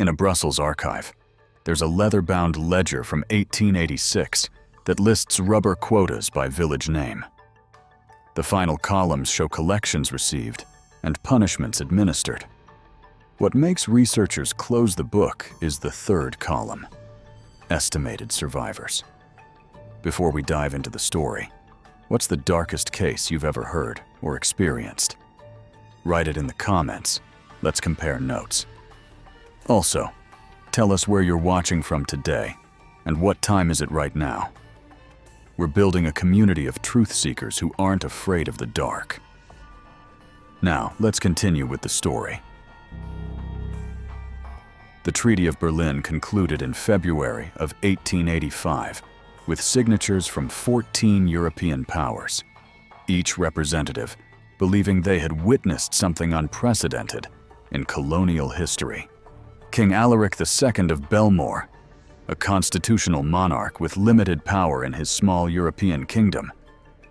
In a Brussels archive, there's a leather-bound ledger from 1886 that lists rubber quotas by village name. The final columns show collections received and punishments administered. What makes researchers close the book is the third column: estimated survivors. Before we dive into the story, what's the darkest case you've ever heard or experienced? Write it in the comments. Let's compare notes. Also, tell us where you're watching from today and what time is it right now. We're building a community of truth seekers who aren't afraid of the dark. Now, let's continue with the story. The Treaty of Berlin concluded in February of 1885 with signatures from 14 European powers, each representative believing they had witnessed something unprecedented in colonial history. King Alaric II of Belmore, a constitutional monarch with limited power in his small European kingdom,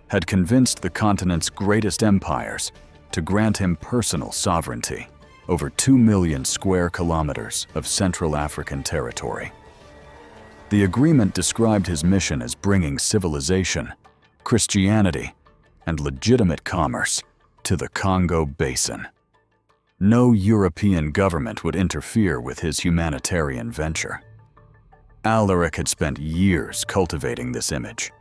had convinced the continent's greatest empires to grant him personal sovereignty over 2 million square kilometers of Central African territory. The agreement described his mission as bringing civilization, Christianity, and legitimate commerce to the Congo Basin. No European government would interfere with his humanitarian venture. Alaric had spent years cultivating this image.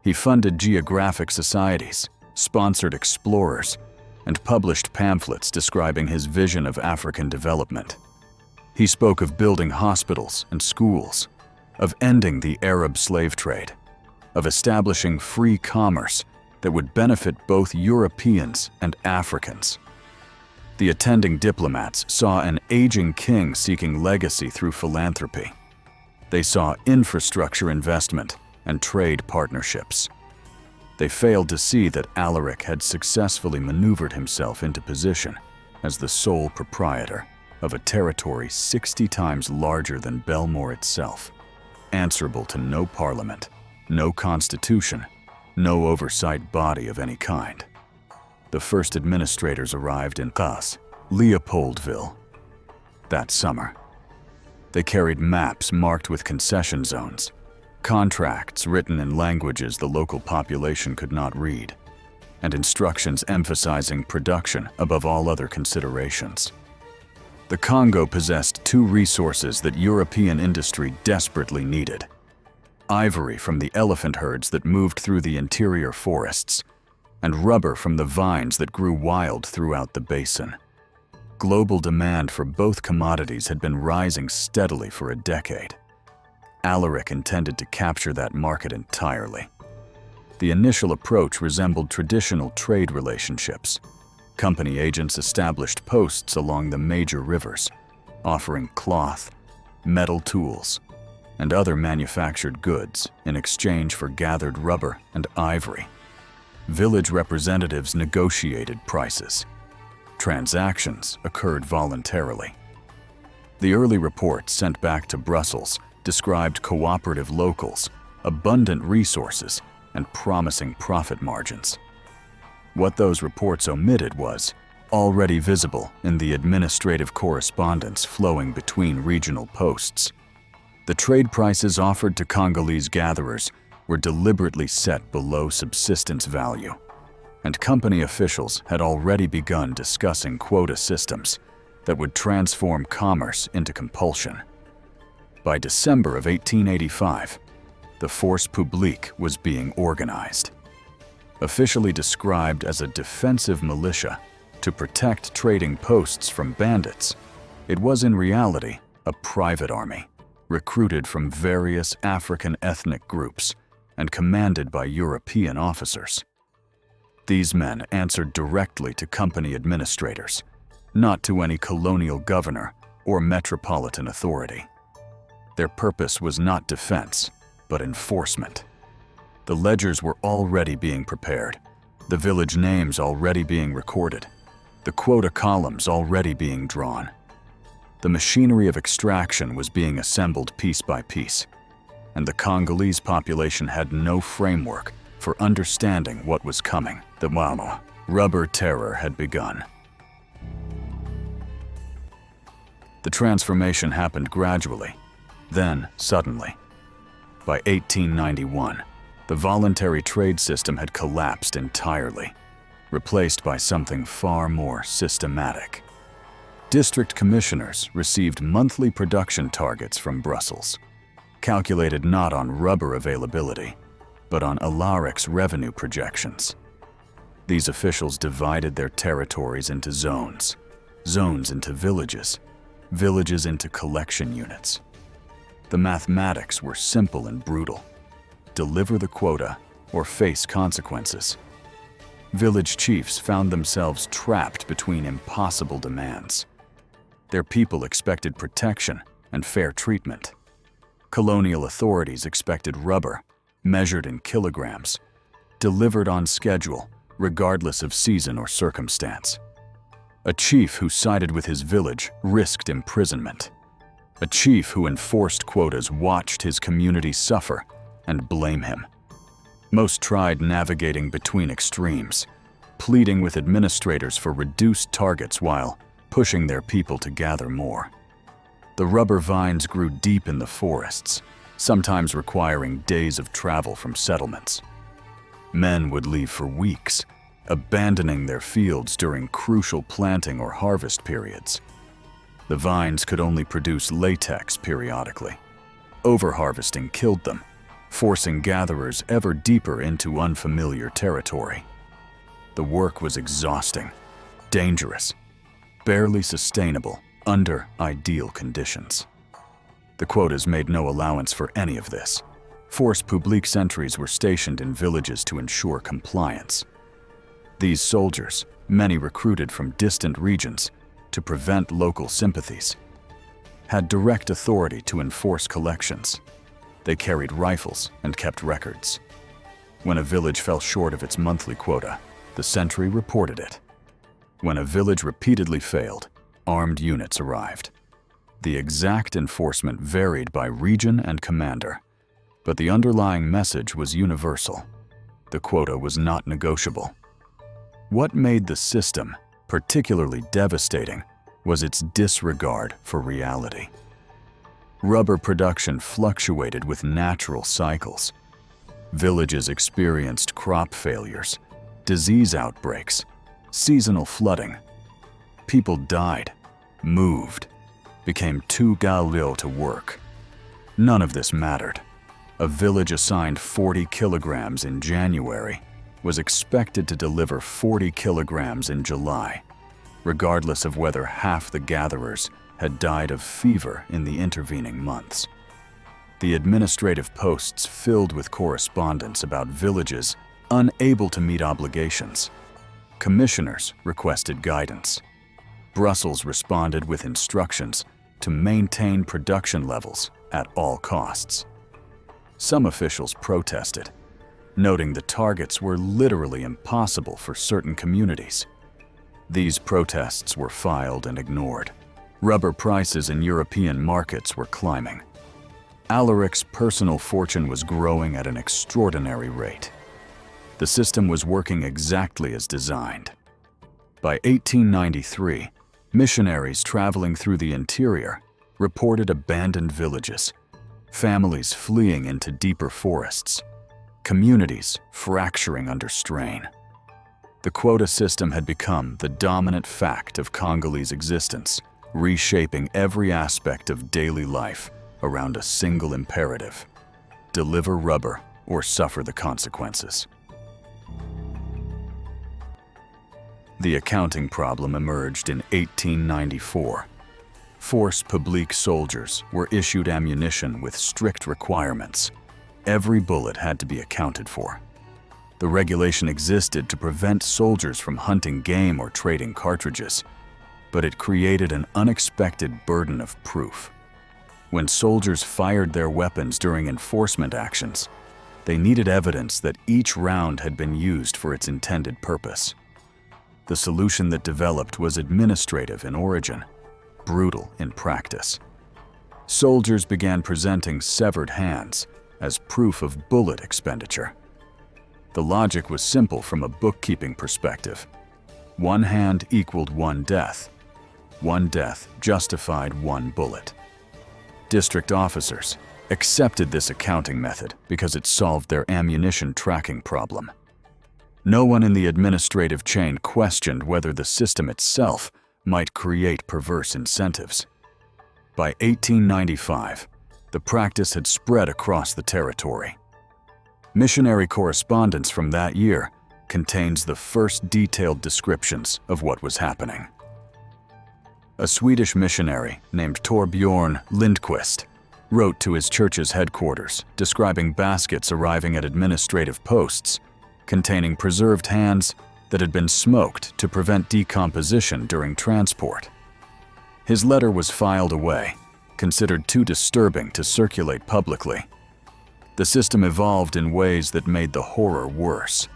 He funded geographic societies, sponsored explorers, and published pamphlets describing his vision of African development. He spoke of building hospitals and schools, of ending the Arab slave trade, of establishing free commerce that would benefit both Europeans and Africans. The attending diplomats saw an aging king seeking legacy through philanthropy. They saw infrastructure investment and trade partnerships. They failed to see that Alaric had successfully maneuvered himself into position as the sole proprietor of a territory 60 times larger than Belmore itself, answerable to no parliament, no constitution, no oversight body of any kind. The first administrators arrived in Leopoldville that summer. They carried maps marked with concession zones, contracts written in languages the local population could not read, and instructions emphasizing production above all other considerations. The Congo possessed two resources that European industry desperately needed: ivory from the elephant herds that moved through the interior forests, and rubber from the vines that grew wild throughout the basin. Global demand for both commodities had been rising steadily for a decade. Alaric intended to capture that market entirely. The initial approach resembled traditional trade relationships. Company agents established posts along the major rivers, offering cloth, metal tools, and other manufactured goods in exchange for gathered rubber and ivory. Village representatives negotiated prices. Transactions occurred voluntarily. The early reports sent back to Brussels described cooperative locals, abundant resources, and promising profit margins. What those reports omitted was already visible in the administrative correspondence flowing between regional posts. The trade prices offered to Congolese gatherers were deliberately set below subsistence value, and company officials had already begun discussing quota systems that would transform commerce into compulsion. By December of 1885, the Force Publique was being organized. Officially described as a defensive militia to protect trading posts from bandits, it was in reality a private army, recruited from various African ethnic groups and commanded by European officers. These men answered directly to company administrators, not to any colonial governor or metropolitan authority. Their purpose was not defense, but enforcement. The ledgers were already being prepared, the village names already being recorded, the quota columns already being drawn. The machinery of extraction was being assembled piece by piece, and the Congolese population had no framework for understanding what was coming. The rubber terror had begun. The transformation happened gradually, then suddenly. By 1891, the voluntary trade system had collapsed entirely, replaced by something far more systematic. District commissioners received monthly production targets from Brussels, calculated not on rubber availability, but on Alaric's revenue projections. These officials divided their territories into zones, zones into villages, villages into collection units. The mathematics were simple and brutal. Deliver the quota or face consequences. Village chiefs found themselves trapped between impossible demands. Their people expected protection and fair treatment. Colonial authorities expected rubber, measured in kilograms, delivered on schedule, regardless of season or circumstance. A chief who sided with his village risked imprisonment. A chief who enforced quotas watched his community suffer and blame him. Most tried navigating between extremes, pleading with administrators for reduced targets while pushing their people to gather more. The rubber vines grew deep in the forests, sometimes requiring days of travel from settlements. Men would leave for weeks, abandoning their fields during crucial planting or harvest periods. The vines could only produce latex periodically. Overharvesting killed them, forcing gatherers ever deeper into unfamiliar territory. The work was exhausting, dangerous, barely sustainable under ideal conditions. The quotas made no allowance for any of this. Force publique sentries were stationed in villages to ensure compliance. These soldiers, many recruited from distant regions to prevent local sympathies, had direct authority to enforce collections. They carried rifles and kept records. When a village fell short of its monthly quota, the sentry reported it. When a village repeatedly failed, armed units arrived. The exact enforcement varied by region and commander, but the underlying message was universal. The quota was not negotiable. What made the system particularly devastating was its disregard for reality. Rubber production fluctuated with natural cycles. Villages experienced crop failures, disease outbreaks, seasonal flooding. People died, moved, became too galvaudé to work. None of this mattered. A village assigned 40 kilograms in January was expected to deliver 40 kilograms in July, regardless of whether half the gatherers had died of fever in the intervening months. The administrative posts filled with correspondence about villages unable to meet obligations. Commissioners requested guidance. Brussels responded with instructions to maintain production levels at all costs. Some officials protested, noting the targets were literally impossible for certain communities. These protests were filed and ignored. Rubber prices in European markets were climbing. Alaric's personal fortune was growing at an extraordinary rate. The system was working exactly as designed. By 1893, missionaries traveling through the interior reported abandoned villages, families fleeing into deeper forests, communities fracturing under strain. The quota system had become the dominant fact of Congolese existence, reshaping every aspect of daily life around a single imperative: deliver rubber or suffer the consequences. The accounting problem emerged in 1894. Force publique soldiers were issued ammunition with strict requirements. Every bullet had to be accounted for. The regulation existed to prevent soldiers from hunting game or trading cartridges, but it created an unexpected burden of proof. When soldiers fired their weapons during enforcement actions, they needed evidence that each round had been used for its intended purpose. The solution that developed was administrative in origin, brutal in practice. Soldiers began presenting severed hands as proof of bullet expenditure. The logic was simple from a bookkeeping perspective. One hand equaled one death. One death justified one bullet. District officers accepted this accounting method because it solved their ammunition tracking problem. No one in the administrative chain questioned whether the system itself might create perverse incentives. By 1895, the practice had spread across the territory. Missionary correspondence from that year contains the first detailed descriptions of what was happening. A Swedish missionary named Torbjörn Lindquist wrote to his church's headquarters describing baskets arriving at administrative posts containing preserved hands that had been smoked to prevent decomposition during transport. His letter was filed away, considered too disturbing to circulate publicly. The system evolved in ways that made the horror worse.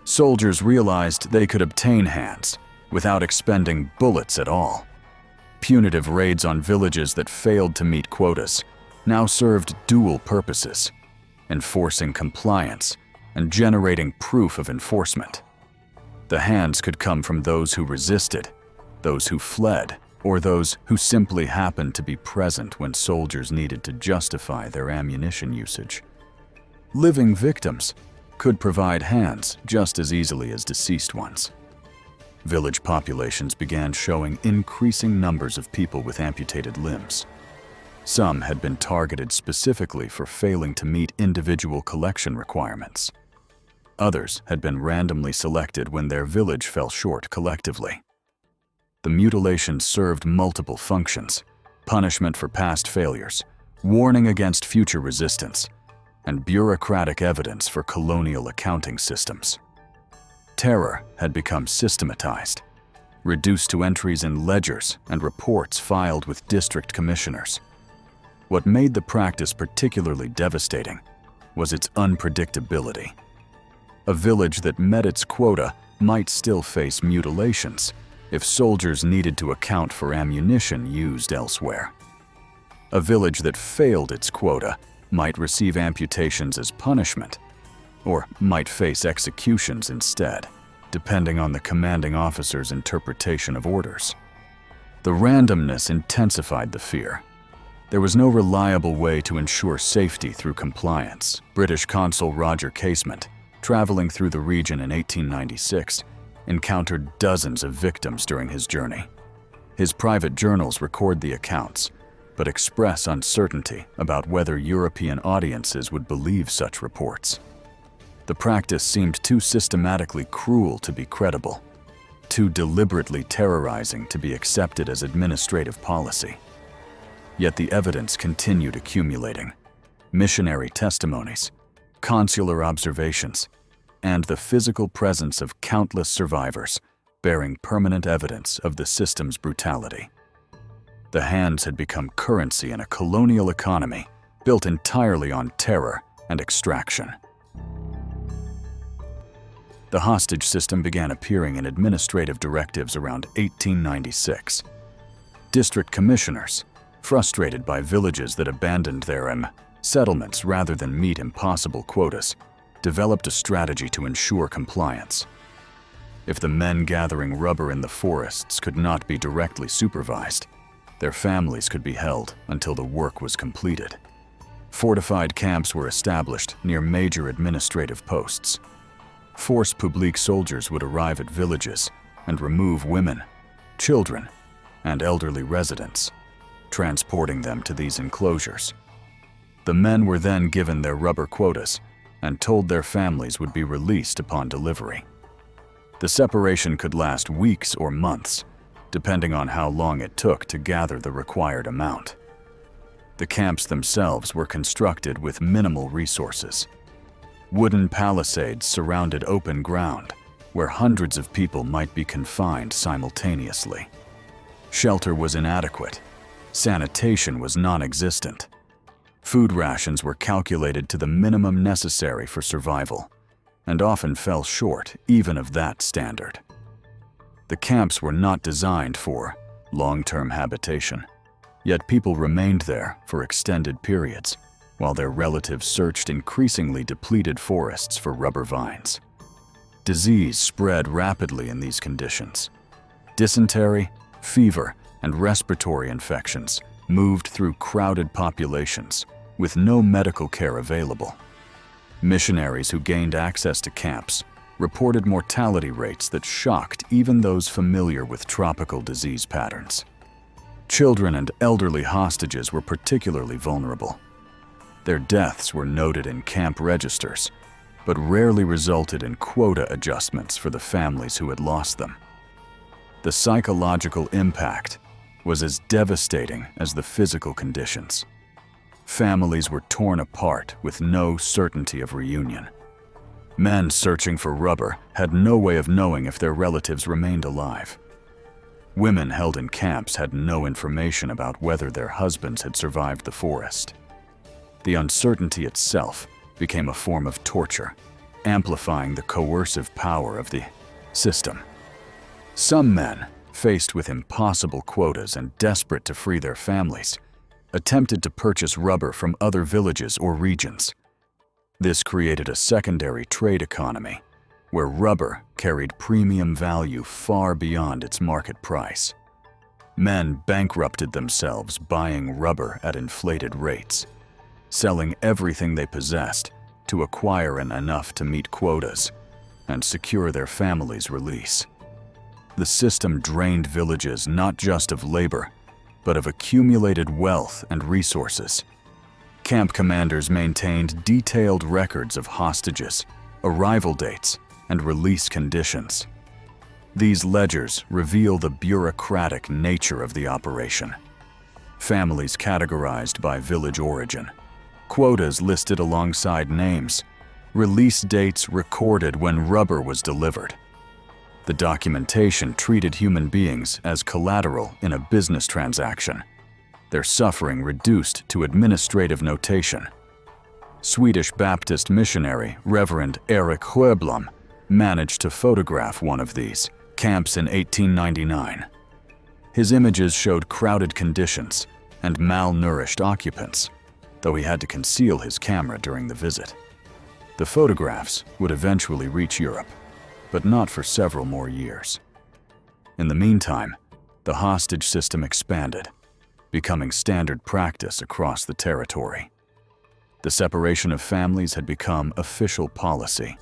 Soldiers realized they could obtain hands without expending bullets at all. Punitive raids on villages that failed to meet quotas now served dual purposes: enforcing compliance and generating proof of enforcement. The hands could come from those who resisted, those who fled, or those who simply happened to be present when soldiers needed to justify their ammunition usage. Living victims could provide hands just as easily as deceased ones. Village populations began showing increasing numbers of people with amputated limbs. Some had been targeted specifically for failing to meet individual collection requirements. Others had been randomly selected when their village fell short collectively. The mutilation served multiple functions: punishment for past failures, warning against future resistance, and bureaucratic evidence for colonial accounting systems. Terror had become systematized, reduced to entries in ledgers and reports filed with district commissioners. What made the practice particularly devastating was its unpredictability. A village that met its quota might still face mutilations if soldiers needed to account for ammunition used elsewhere. A village that failed its quota might receive amputations as punishment, or might face executions instead, depending on the commanding officer's interpretation of orders. The randomness intensified the fear. There was no reliable way to ensure safety through compliance. British Consul Roger Casement, traveling through the region in 1896, encountered dozens of victims during his journey. His private journals record the accounts, but express uncertainty about whether European audiences would believe such reports. The practice seemed too systematically cruel to be credible, too deliberately terrorizing to be accepted as administrative policy. Yet the evidence continued accumulating: missionary testimonies, consular observations, and the physical presence of countless survivors bearing permanent evidence of the system's brutality. The hands had become currency in a colonial economy built entirely on terror and extraction. The hostage system began appearing in administrative directives around 1896. District commissioners, frustrated by villages that abandoned their settlements rather than meet impossible quotas, developed a strategy to ensure compliance. If the men gathering rubber in the forests could not be directly supervised, their families could be held until the work was completed. Fortified camps were established near major administrative posts. Force publique soldiers would arrive at villages and remove women, children, and elderly residents, transporting them to these enclosures. The men were then given their rubber quotas and told their families would be released upon delivery. The separation could last weeks or months, depending on how long it took to gather the required amount. The camps themselves were constructed with minimal resources. Wooden palisades surrounded open ground, where hundreds of people might be confined simultaneously. Shelter was inadequate. Sanitation was non-existent. Food rations were calculated to the minimum necessary for survival, and often fell short even of that standard. The camps were not designed for long-term habitation, yet people remained there for extended periods, while their relatives searched increasingly depleted forests for rubber vines. Disease spread rapidly in these conditions. Dysentery, Fever and respiratory infections moved through crowded populations with no medical care available. Missionaries who gained access to camps reported mortality rates that shocked even those familiar with tropical disease patterns. Children and elderly hostages were particularly vulnerable. Their deaths were noted in camp registers, but rarely resulted in quota adjustments for the families who had lost them. The psychological impact was as devastating as the physical conditions. Families were torn apart with no certainty of reunion. Men searching for rubber had no way of knowing if their relatives remained alive. Women held in camps had no information about whether their husbands had survived the forest. The uncertainty itself became a form of torture, amplifying the coercive power of the system. Some men, faced with impossible quotas and desperate to free their families, attempted to purchase rubber from other villages or regions. This created a secondary trade economy, where rubber carried premium value far beyond its market price. Men bankrupted themselves buying rubber at inflated rates, selling everything they possessed to acquire enough to meet quotas and secure their families' release. The system drained villages not just of labor, but of accumulated wealth and resources. Camp commanders maintained detailed records of hostages, arrival dates, and release conditions. These ledgers reveal the bureaucratic nature of the operation. Families categorized by village origin, quotas listed alongside names, release dates recorded when rubber was delivered. The documentation treated human beings as collateral in a business transaction, their suffering reduced to administrative notation. Swedish Baptist missionary Reverend Erik Sjöblom managed to photograph one of these camps in 1899. His images showed crowded conditions and malnourished occupants, though he had to conceal his camera during the visit. The photographs would eventually reach Europe, but not for several more years. In the meantime, the hostage system expanded, becoming standard practice across the territory. The separation of families had become official policy,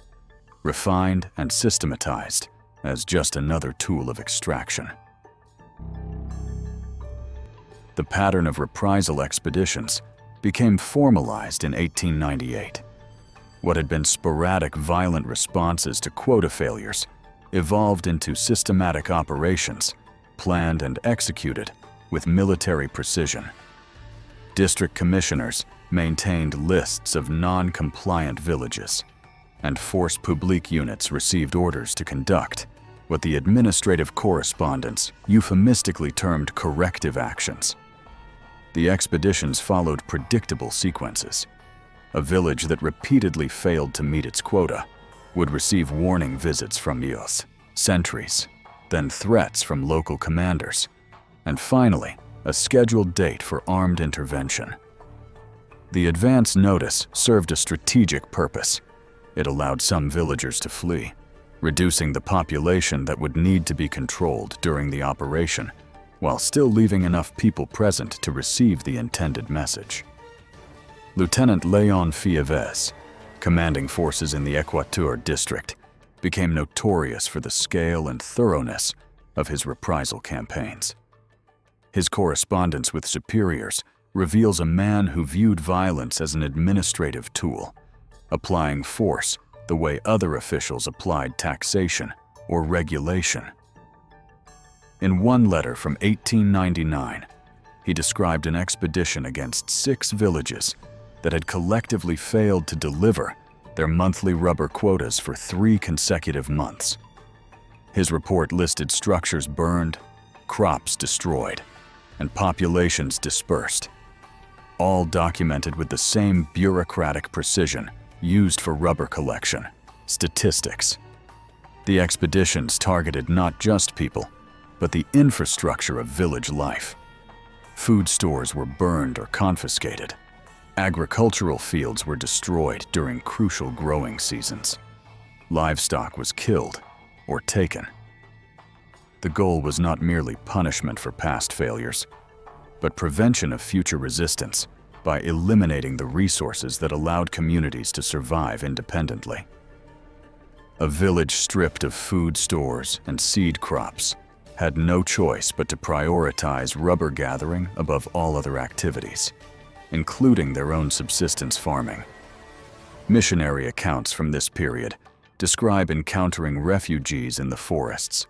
refined and systematized as just another tool of extraction. The pattern of reprisal expeditions became formalized in 1898. What had been sporadic violent responses to quota failures evolved into systematic operations, planned and executed with military precision. District commissioners maintained lists of non-compliant villages, and force publique units received orders to conduct what the administrative correspondents euphemistically termed corrective actions. The expeditions followed predictable sequences. A village that repeatedly failed to meet its quota would receive warning visits from youth, sentries, then threats from local commanders, and finally, a scheduled date for armed intervention. The advance notice served a strategic purpose. It allowed some villagers to flee, reducing the population that would need to be controlled during the operation, while still leaving enough people present to receive the intended message. Lieutenant Leon Fieves, commanding forces in the Equateur district, became notorious for the scale and thoroughness of his reprisal campaigns. His correspondence with superiors reveals a man who viewed violence as an administrative tool, applying force the way other officials applied taxation or regulation. In one letter from 1899, he described an expedition against 6 villages that had collectively failed to deliver their monthly rubber quotas for 3 consecutive months. His report listed structures burned, crops destroyed, and populations dispersed, all documented with the same bureaucratic precision used for rubber collection: statistics. The expeditions targeted not just people, but the infrastructure of village life. Food stores were burned or confiscated. Agricultural fields were destroyed during crucial growing seasons. Livestock was killed or taken. The goal was not merely punishment for past failures, but prevention of future resistance by eliminating the resources that allowed communities to survive independently. A village stripped of food stores and seed crops had no choice but to prioritize rubber gathering above all other activities, including their own subsistence farming. Missionary accounts from this period describe encountering refugees in the forests,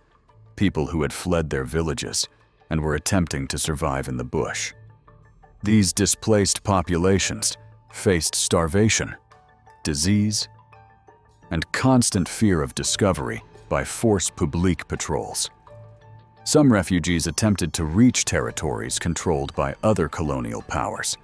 people who had fled their villages and were attempting to survive in the bush. These displaced populations faced starvation, disease, and constant fear of discovery by force publique patrols. Some refugees attempted to reach territories controlled by other colonial powers,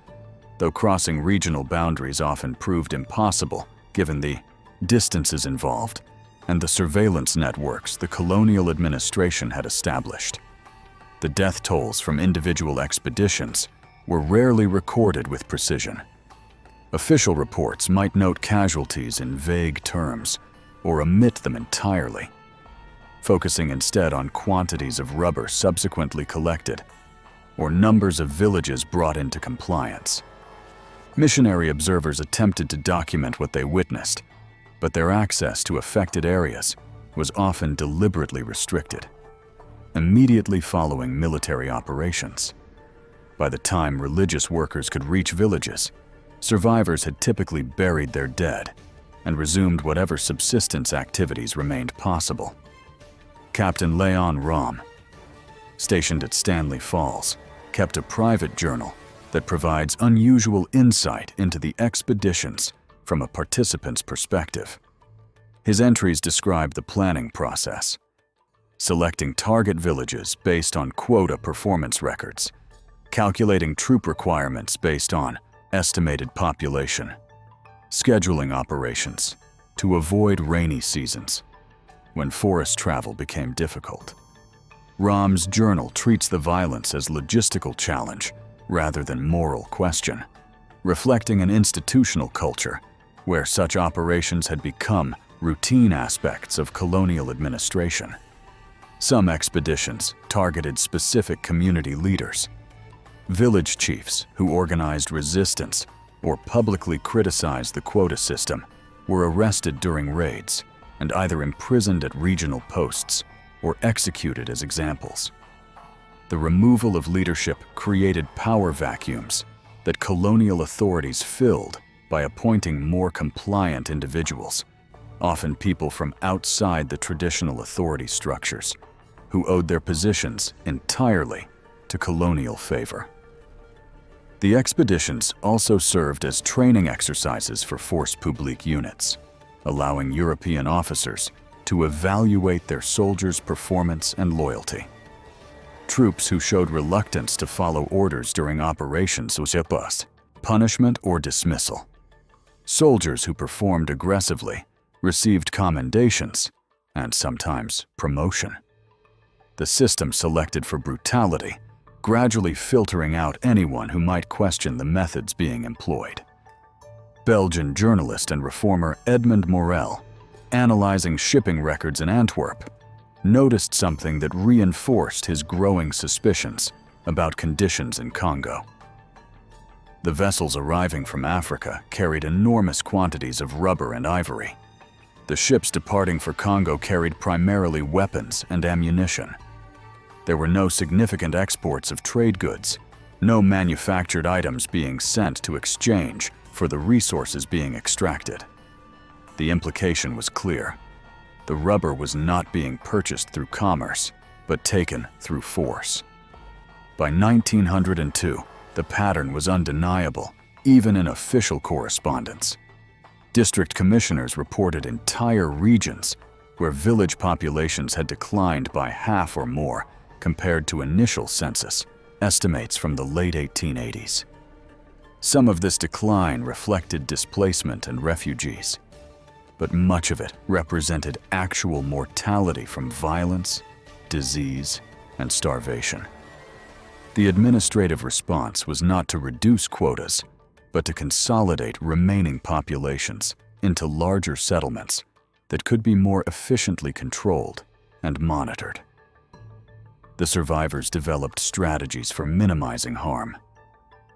though crossing regional boundaries often proved impossible given the distances involved and the surveillance networks the colonial administration had established. The death tolls from individual expeditions were rarely recorded with precision. Official reports might note casualties in vague terms or omit them entirely, focusing instead on quantities of rubber subsequently collected or numbers of villages brought into compliance. Missionary observers attempted to document what they witnessed, but their access to affected areas was often deliberately restricted, immediately following military operations. By the time religious workers could reach villages, survivors had typically buried their dead and resumed whatever subsistence activities remained possible. Captain Leon Rom, stationed at Stanley Falls, kept a private journal that provides unusual insight into the expeditions from a participant's perspective. His entries describe the planning process, selecting target villages based on quota performance records, calculating troop requirements based on estimated population, scheduling operations to avoid rainy seasons when forest travel became difficult. Rom's journal treats the violence as logistical challenge rather than moral question, reflecting an institutional culture where such operations had become routine aspects of colonial administration. Some expeditions targeted specific community leaders. Village chiefs who organized resistance or publicly criticized the quota system were arrested during raids and either imprisoned at regional posts or executed as examples. The removal of leadership created power vacuums that colonial authorities filled by appointing more compliant individuals, often people from outside the traditional authority structures, who owed their positions entirely to colonial favor. The expeditions also served as training exercises for force publique units, allowing European officers to evaluate their soldiers' performance and loyalty. Troops who showed reluctance to follow orders during operations was punishment or dismissal. Soldiers who performed aggressively received commendations and sometimes promotion. The system selected for brutality, gradually filtering out anyone who might question the methods being employed. Belgian journalist and reformer Edmund Morel, analyzing shipping records in Antwerp, noticed something that reinforced his growing suspicions about conditions in Congo. The vessels arriving from Africa carried enormous quantities of rubber and ivory. The ships departing for Congo carried primarily weapons and ammunition. There were no significant exports of trade goods, no manufactured items being sent to exchange for the resources being extracted. The implication was clear. The rubber was not being purchased through commerce, but taken through force. By 1902, the pattern was undeniable, even in official correspondence. District commissioners reported entire regions where village populations had declined by half or more compared to initial census estimates from the late 1880s. Some of this decline reflected displacement and refugees, but much of it represented actual mortality from violence, disease, and starvation. The administrative response was not to reduce quotas, but to consolidate remaining populations into larger settlements that could be more efficiently controlled and monitored. The survivors developed strategies for minimizing harm.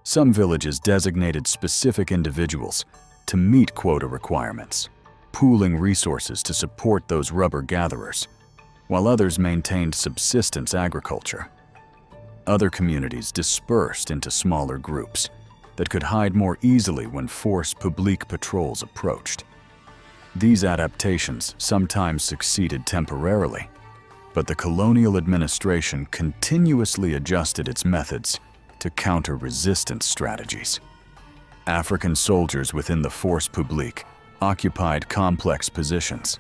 Some villages designated specific individuals to meet quota requirements, pooling resources to support those rubber gatherers, while others maintained subsistence agriculture. Other communities dispersed into smaller groups that could hide more easily when force publique patrols approached. These adaptations sometimes succeeded temporarily, but the colonial administration continuously adjusted its methods to counter resistance strategies. African soldiers within the force publique occupied complex positions.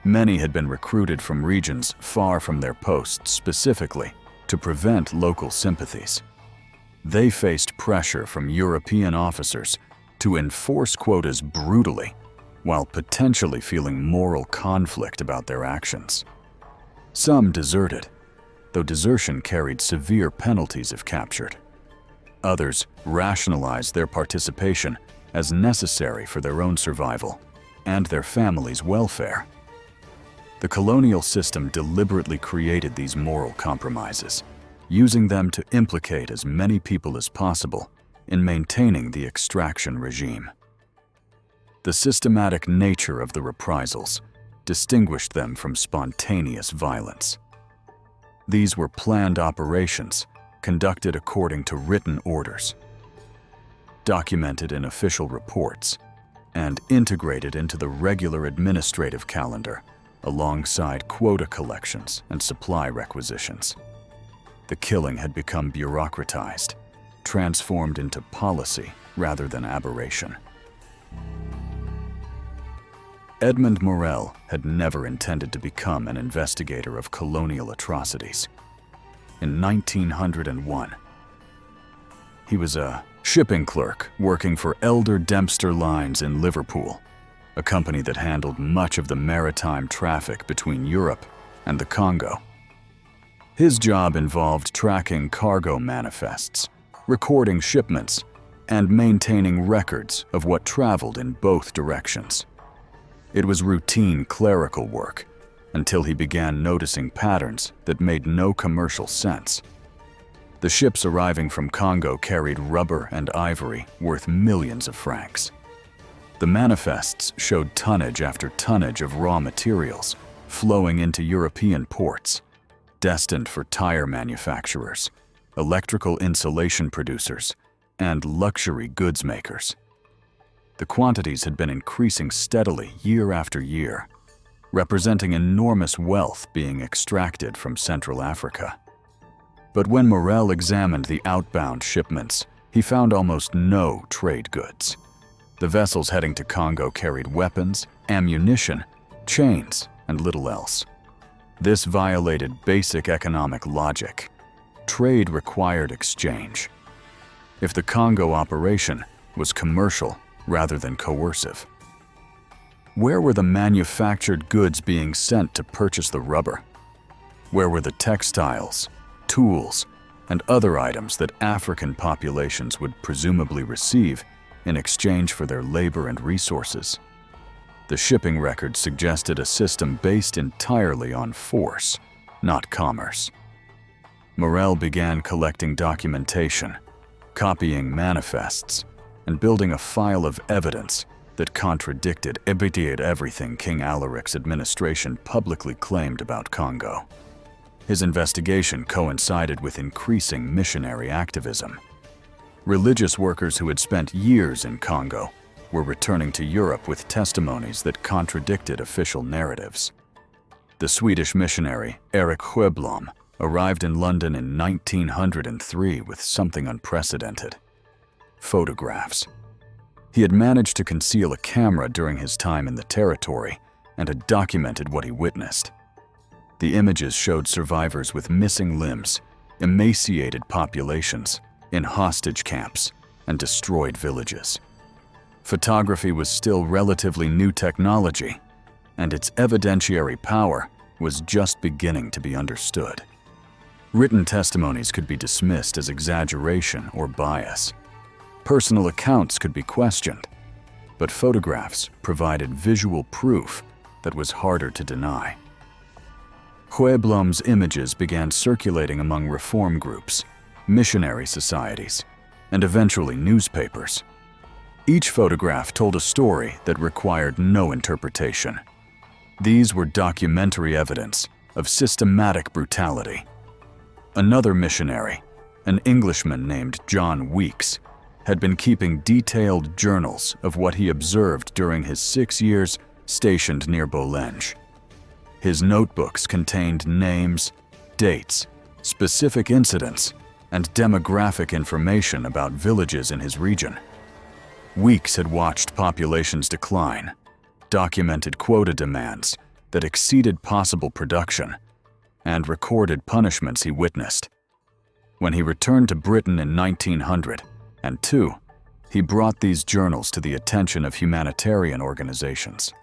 Many had been recruited from regions far from their posts specifically to prevent local sympathies. They faced pressure from European officers to enforce quotas brutally, while potentially feeling moral conflict about their actions. Some deserted, though desertion carried severe penalties if captured. Others rationalized their participation as necessary for their own survival and their families' welfare. The colonial system deliberately created these moral compromises, using them to implicate as many people as possible in maintaining the extraction regime. The systematic nature of the reprisals distinguished them from spontaneous violence. These were planned operations conducted according to written orders, documented in official reports, and integrated into the regular administrative calendar alongside quota collections and supply requisitions. The killing had become bureaucratized, transformed into policy rather than aberration. Edmund Morel had never intended to become an investigator of colonial atrocities. In 1901, he was a shipping clerk working for Elder Dempster Lines in Liverpool, a company that handled much of the maritime traffic between Europe and the Congo. His job involved tracking cargo manifests, recording shipments, and maintaining records of what traveled in both directions. It was routine clerical work until he began noticing patterns that made no commercial sense. The ships arriving from Congo carried rubber and ivory worth millions of francs. The manifests showed tonnage after tonnage of raw materials flowing into European ports, destined for tire manufacturers, electrical insulation producers, and luxury goods makers. The quantities had been increasing steadily year after year, representing enormous wealth being extracted from Central Africa. But when Morel examined the outbound shipments, he found almost no trade goods. The vessels heading to Congo carried weapons, ammunition, chains, and little else. This violated basic economic logic. Trade required exchange. If the Congo operation was commercial rather than coercive, where were the manufactured goods being sent to purchase the rubber? Where were the textiles, tools, and other items that African populations would presumably receive in exchange for their labor and resources? The shipping records suggested a system based entirely on force, not commerce. Morel began collecting documentation, copying manifests, and building a file of evidence that contradicted everything King Alaric's administration publicly claimed about Congo. His investigation coincided with increasing missionary activism. Religious workers who had spent years in Congo were returning to Europe with testimonies that contradicted official narratives. The Swedish missionary Erik Sjöblom arrived in London in 1903 with something unprecedented: photographs. He had managed to conceal a camera during his time in the territory and had documented what he witnessed. The images showed survivors with missing limbs, emaciated populations, in hostage camps, and destroyed villages. Photography was still relatively new technology, and its evidentiary power was just beginning to be understood. Written testimonies could be dismissed as exaggeration or bias. Personal accounts could be questioned, but photographs provided visual proof that was harder to deny. Hueblom's images began circulating among reform groups, missionary societies, and eventually newspapers. Each photograph told a story that required no interpretation. These were documentary evidence of systematic brutality. Another missionary, an Englishman named John Weeks, had been keeping detailed journals of what he observed during his 6 years stationed near Bolenge. His notebooks contained names, dates, specific incidents, and demographic information about villages in his region. Weeks had watched populations decline, documented quota demands that exceeded possible production, and punishments he witnessed. When he returned to Britain in 1902, he brought these journals to the attention of humanitarian organizations.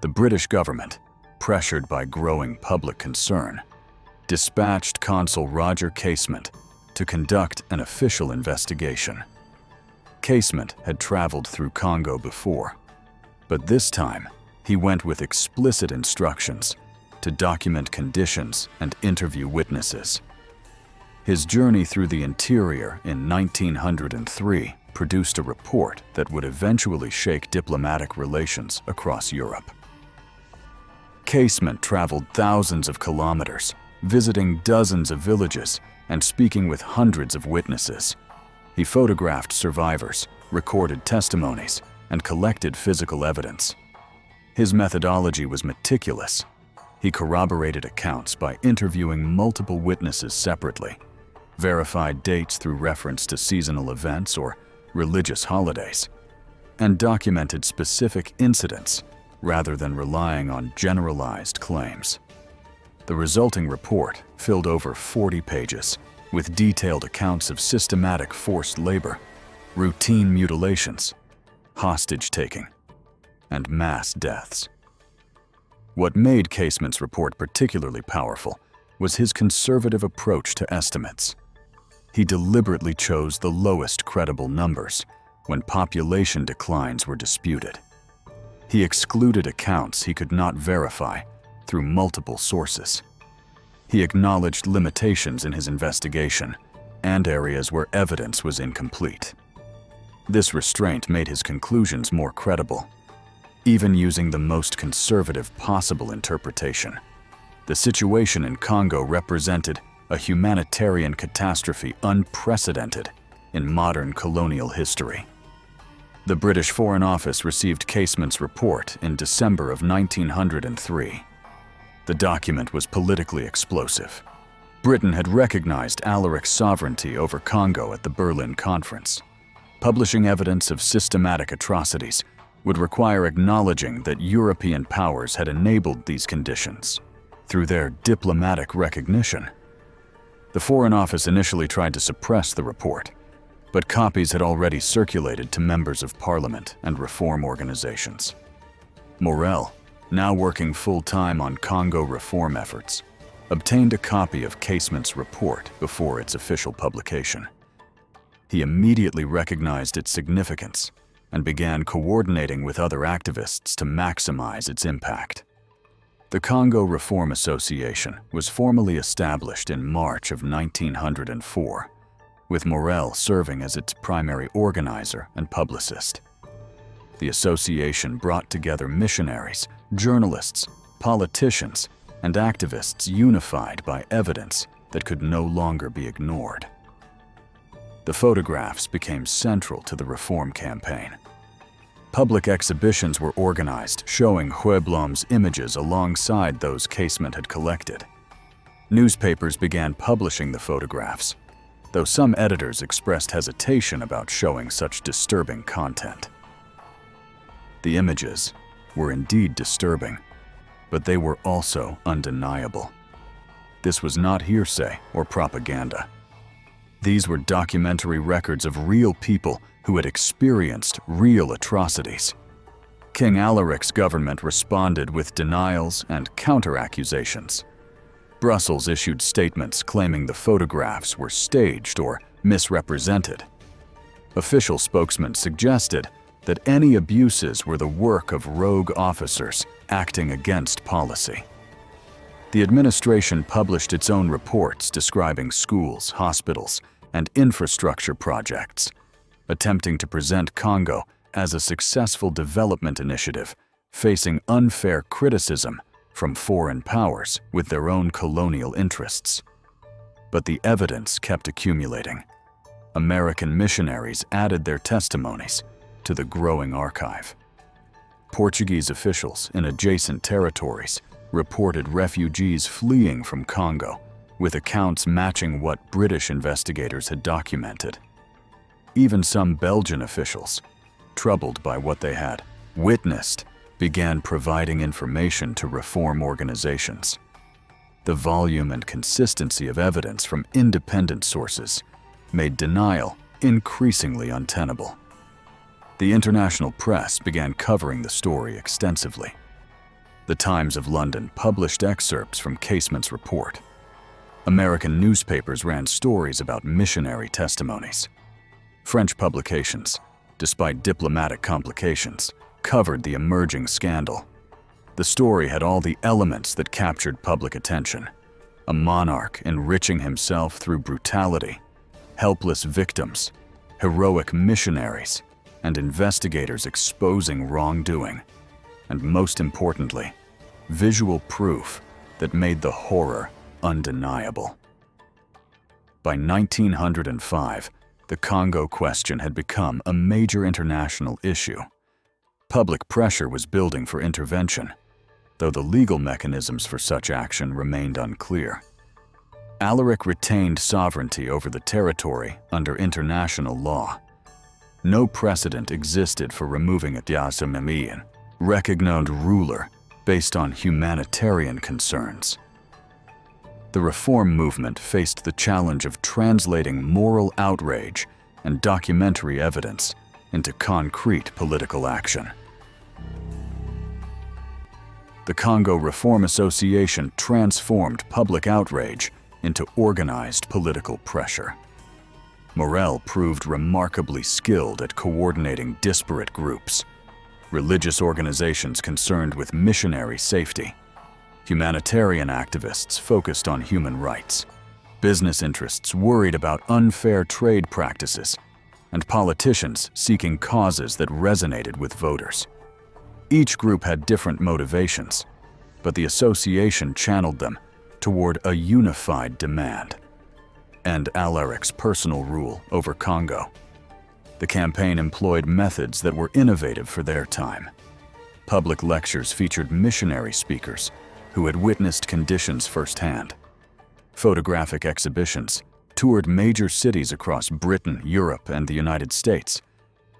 The British government, pressured by growing public concern, dispatched Consul Roger Casement to conduct an official investigation. Casement had traveled through Congo before, but this time he went with explicit instructions to document conditions and interview witnesses. His journey through the interior in 1903 produced a report that would eventually shake diplomatic relations across Europe. Casement traveled thousands of kilometers, visiting dozens of villages and speaking with hundreds of witnesses. He photographed survivors, recorded testimonies, and collected physical evidence. His methodology was meticulous. He corroborated accounts by interviewing multiple witnesses separately, verified dates through reference to seasonal events or religious holidays, and documented specific incidents rather than relying on generalized claims. The resulting report filled over 40 pages with detailed accounts of systematic forced labor, routine mutilations, hostage-taking, and mass deaths. What made Casement's report particularly powerful was his conservative approach to estimates. He deliberately chose the lowest credible numbers when population declines were disputed. He excluded accounts he could not verify through multiple sources. He acknowledged limitations in his investigation and areas where evidence was incomplete. This restraint made his conclusions more credible, even using the most conservative possible interpretation. The situation in Congo represented a humanitarian catastrophe unprecedented in modern colonial history. The British Foreign Office received Casement's report in December of 1903. The document was politically explosive. Britain had recognized Alaric's sovereignty over Congo at the Berlin Conference. Publishing evidence of systematic atrocities would require acknowledging that European powers had enabled these conditions through their diplomatic recognition. The Foreign Office initially tried to suppress the report, but copies had already circulated to members of Parliament and reform organizations. Morel, now working full-time on Congo reform efforts, obtained a copy of Casement's report before its official publication. He immediately recognized its significance and began coordinating with other activists to maximize its impact. The Congo Reform Association was formally established in March of 1904, with Morel serving as its primary organizer and publicist. The association brought together missionaries, journalists, politicians, and activists unified by evidence that could no longer be ignored. The photographs became central to the reform campaign. Public exhibitions were organized showing Hueblom's images alongside those Casement had collected. Newspapers began publishing the photographs, though some editors expressed hesitation about showing such disturbing content. The images were indeed disturbing, but they were also undeniable. This was not hearsay or propaganda. These were documentary records of real people who had experienced real atrocities. King Alaric's government responded with denials and counter-accusations. Brussels issued statements claiming the photographs were staged or misrepresented. Official spokesmen suggested that any abuses were the work of rogue officers acting against policy. The administration published its own reports describing schools, hospitals, and infrastructure projects, attempting to present Congo as a successful development initiative facing unfair criticism from foreign powers with their own colonial interests. But the evidence kept accumulating. American missionaries added their testimonies to the growing archive. Portuguese officials in adjacent territories reported refugees fleeing from Congo, with accounts matching what British investigators had documented. Even some Belgian officials, troubled by what they had witnessed, began providing information to reform organizations. The volume and consistency of evidence from independent sources made denial increasingly untenable. The international press began covering the story extensively. The Times of London published excerpts from Casement's report. American newspapers ran stories about missionary testimonies. French publications, despite diplomatic complications, covered the emerging scandal. The story had all the elements that captured public attention: a monarch enriching himself through brutality, helpless victims, heroic missionaries, and investigators exposing wrongdoing, and most importantly, visual proof that made the horror undeniable. By 1905, the Congo question had become a major international issue. Public pressure was building for intervention, though the legal mechanisms for such action remained unclear. Alaric retained sovereignty over the territory under international law. No precedent existed for removing a Diasamemian, recognized ruler based on humanitarian concerns. The reform movement faced the challenge of translating moral outrage and documentary evidence into concrete political action. The Congo Reform Association transformed public outrage into organized political pressure. Morel proved remarkably skilled at coordinating disparate groups: religious organizations concerned with missionary safety, humanitarian activists focused on human rights, business interests worried about unfair trade practices, and politicians seeking causes that resonated with voters. Each group had different motivations, but the association channeled them toward a unified demand: end Alaric's personal rule over Congo. The campaign employed methods that were innovative for their time. Public lectures featured missionary speakers who had witnessed conditions firsthand. Photographic exhibitions toured major cities across Britain, Europe, and the United States,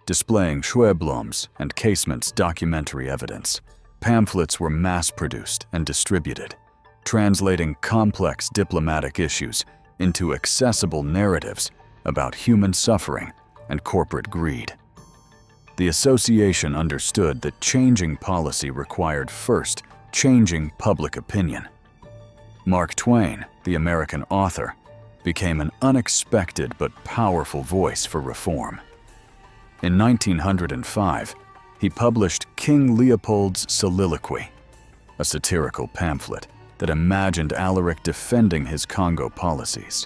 displaying Schweblom's and Casement's documentary evidence. Pamphlets were mass-produced and distributed, translating complex diplomatic issues into accessible narratives about human suffering and corporate greed. The association understood that changing policy required first changing public opinion. Mark Twain, the American author, became an unexpected but powerful voice for reform. In 1905, he published King Leopold's Soliloquy, a satirical pamphlet that imagined Alaric defending his Congo policies.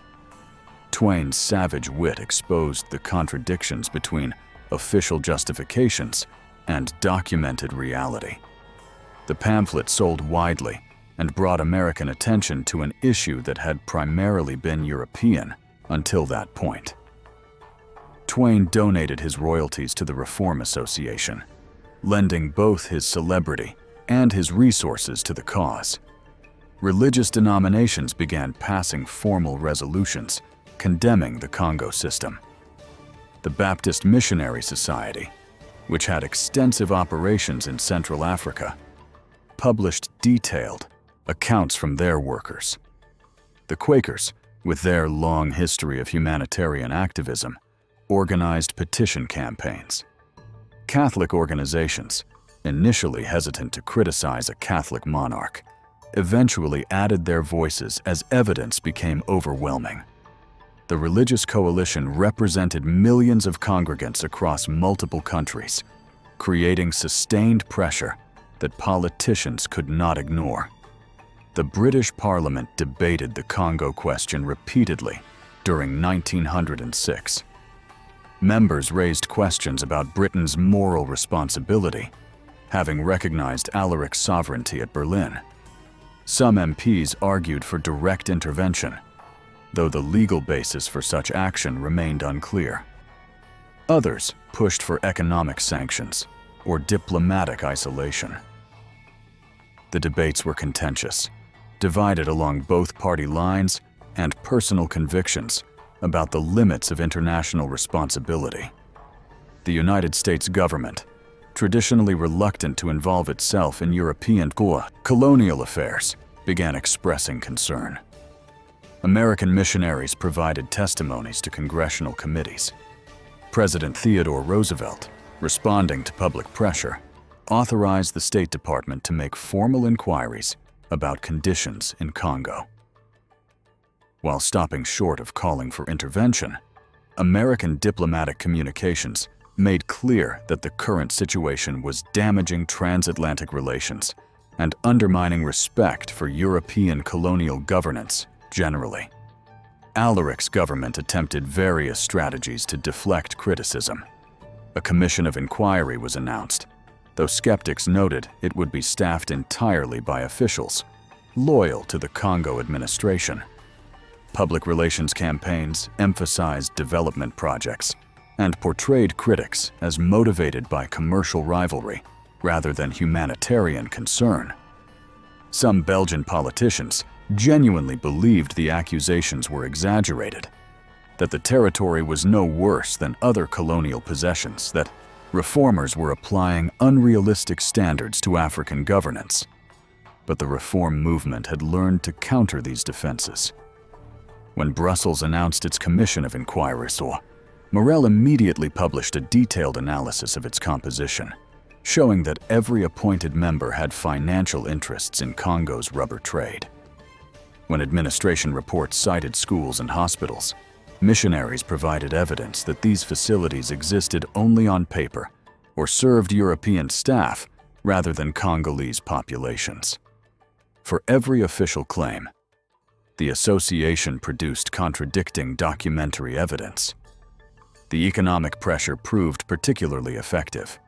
Twain's savage wit exposed the contradictions between official justifications and documented reality. The pamphlet sold widely and brought American attention to an issue that had primarily been European until that point. Twain donated his royalties to the Reform Association, lending both his celebrity and his resources to the cause. Religious denominations began passing formal resolutions condemning the Congo system. The Baptist Missionary Society, which had extensive operations in Central Africa, published detailed accounts from their workers. The Quakers, with their long history of humanitarian activism, organized petition campaigns. Catholic organizations, initially hesitant to criticize a Catholic monarch, eventually added their voices as evidence became overwhelming. The religious coalition represented millions of congregants across multiple countries, creating sustained pressure that politicians could not ignore. The British Parliament debated the Congo question repeatedly during 1906. Members raised questions about Britain's moral responsibility, having recognized Alaric's sovereignty at Berlin. Some MPs argued for direct intervention, though the legal basis for such action remained unclear. Others pushed for economic sanctions or diplomatic isolation. The debates were contentious, divided along both party lines and personal convictions about the limits of international responsibility. The United States government, traditionally reluctant to involve itself in European colonial affairs, began expressing concern. American missionaries provided testimonies to congressional committees. President Theodore Roosevelt, responding to public pressure, authorized the State Department to make formal inquiries about conditions in Congo. While stopping short of calling for intervention, American diplomatic communications made clear that the current situation was damaging transatlantic relations and undermining respect for European colonial governance generally. Alaric's government attempted various strategies to deflect criticism. A commission of inquiry was announced, though skeptics noted it would be staffed entirely by officials loyal to the Congo administration. Public relations campaigns emphasized development projects and portrayed critics as motivated by commercial rivalry rather than humanitarian concern. Some Belgian politicians genuinely believed the accusations were exaggerated, that the territory was no worse than other colonial possessions, that reformers were applying unrealistic standards to African governance. But the reform movement had learned to counter these defenses. When Brussels announced its commission of inquiries, Morel immediately published a detailed analysis of its composition, showing that every appointed member had financial interests in Congo's rubber trade. When administration reports cited schools and hospitals, missionaries provided evidence that these facilities existed only on paper or served European staff rather than Congolese populations. For every official claim, the association produced contradicting documentary evidence. The economic pressure proved particularly effective.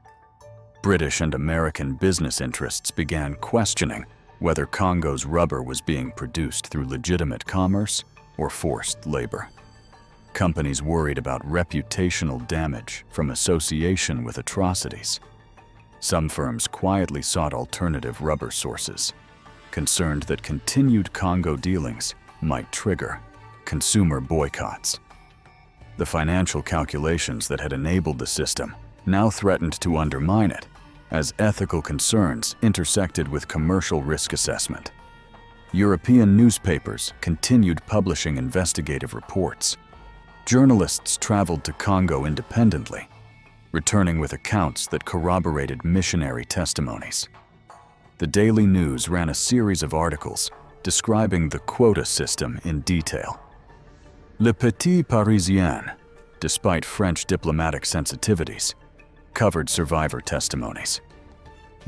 British and American business interests began questioning whether Congo's rubber was being produced through legitimate commerce or forced labor. Companies worried about reputational damage from association with atrocities. Some firms quietly sought alternative rubber sources, concerned that continued Congo dealings might trigger consumer boycotts. The financial calculations that had enabled the system now threatened to undermine it, as ethical concerns intersected with commercial risk assessment. European newspapers continued publishing investigative reports. Journalists traveled to Congo independently, returning with accounts that corroborated missionary testimonies. The Daily News ran a series of articles describing the quota system in detail. Le Petit Parisien, despite French diplomatic sensitivities, covered survivor testimonies.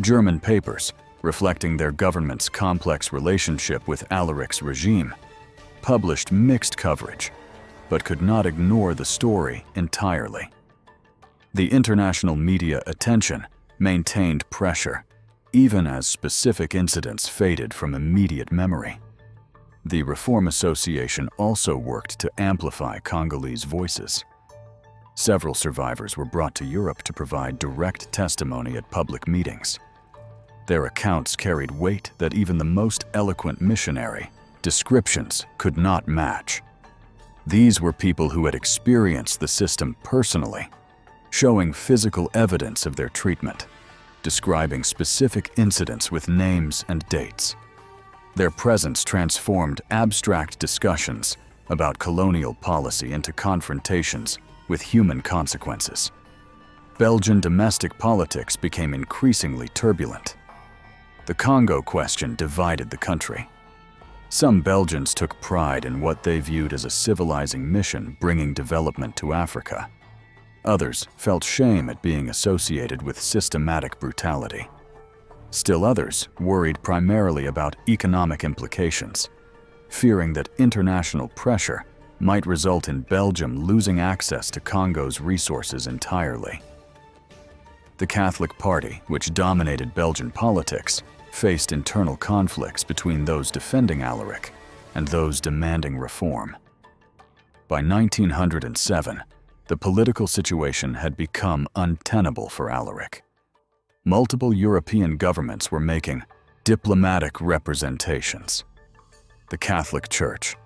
German papers, reflecting their government's complex relationship with Alaric's regime, published mixed coverage, but could not ignore the story entirely. The international media attention maintained pressure, even as specific incidents faded from immediate memory. The Reform Association also worked to amplify Congolese voices. Several survivors were brought to Europe to provide direct testimony at public meetings. Their accounts carried weight that even the most eloquent missionary descriptions could not match. These were people who had experienced the system personally, showing physical evidence of their treatment, describing specific incidents with names and dates. Their presence transformed abstract discussions about colonial policy into confrontations with human consequences. Belgian domestic politics became increasingly turbulent. The Congo question divided the country. Some Belgians took pride in what they viewed as a civilizing mission bringing development to Africa. Others felt shame at being associated with systematic brutality. Still others worried primarily about economic implications, fearing that international pressure might result in Belgium losing access to Congo's resources entirely. The Catholic Party, which dominated Belgian politics, faced internal conflicts between those defending Alaric and those demanding reform. By 1907, the political situation had become untenable for Alaric. Multiple European governments were making diplomatic representations. The Catholic Church,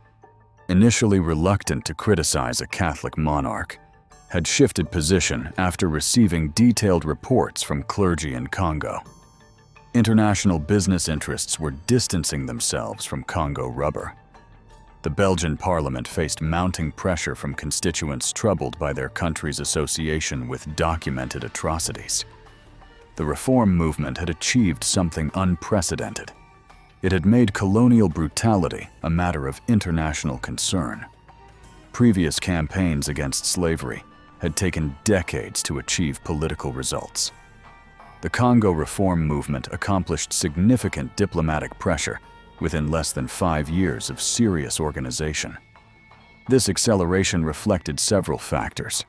initially reluctant to criticize a Catholic monarch, had shifted position after receiving detailed reports from clergy in Congo. International business interests were distancing themselves from Congo rubber. The Belgian parliament faced mounting pressure from constituents troubled by their country's association with documented atrocities. The reform movement had achieved something unprecedented. It had made colonial brutality a matter of international concern. Previous campaigns against slavery had taken decades to achieve political results. The Congo reform movement accomplished significant diplomatic pressure within less than 5 years of serious organization. This acceleration reflected several factors: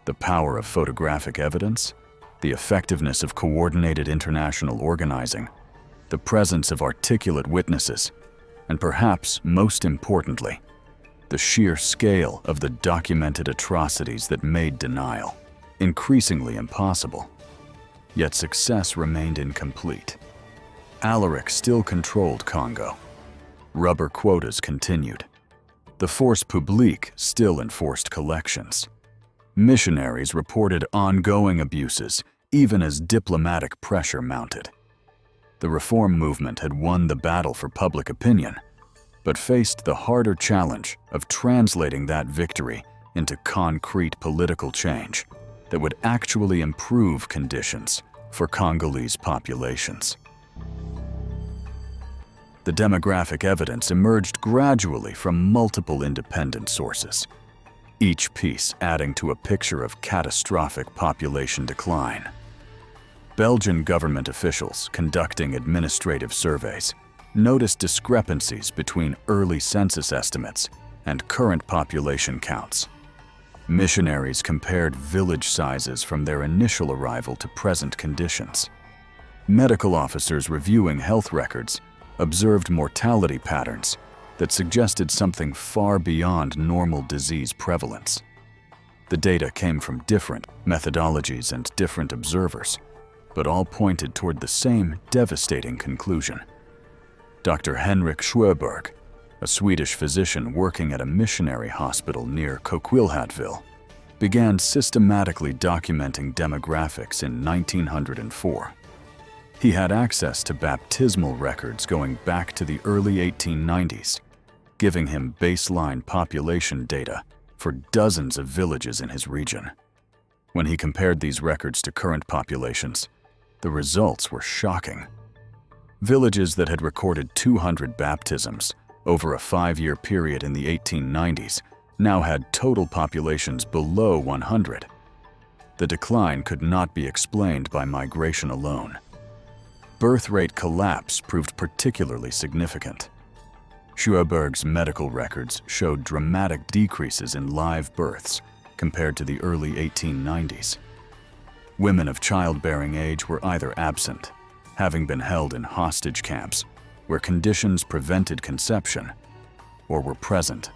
the power of photographic evidence, the effectiveness of coordinated international organizing, the presence of articulate witnesses, and perhaps most importantly, the sheer scale of the documented atrocities that made denial increasingly impossible. Yet success remained incomplete. Alaric still controlled Congo. Rubber quotas continued. The force publique still enforced collections. Missionaries reported ongoing abuses even as diplomatic pressure mounted. The reform movement had won the battle for public opinion, but faced the harder challenge of translating that victory into concrete political change that would actually improve conditions for Congolese populations. The demographic evidence emerged gradually from multiple independent sources, each piece adding to a picture of catastrophic population decline. Belgian government officials conducting administrative surveys noticed discrepancies between early census estimates and current population counts. Missionaries compared village sizes from their initial arrival to present conditions. Medical officers reviewing health records observed mortality patterns that suggested something far beyond normal disease prevalence. The data came from different methodologies and different observers, but all pointed toward the same devastating conclusion. Dr. Henrik Schwerberg, a Swedish physician working at a missionary hospital near Coquilhatville, began systematically documenting demographics in 1904. He had access to baptismal records going back to the early 1890s, giving him baseline population data for dozens of villages in his region. When he compared these records to current populations, the results were shocking. Villages that had recorded 200 baptisms over a 5-year period in the 1890s now had total populations below 100. The decline could not be explained by migration alone. Birth rate collapse proved particularly significant. Schwerberg's medical records showed dramatic decreases in live births compared to the early 1890s. Women of childbearing age were either absent, having been held in hostage camps where conditions prevented conception, or were present,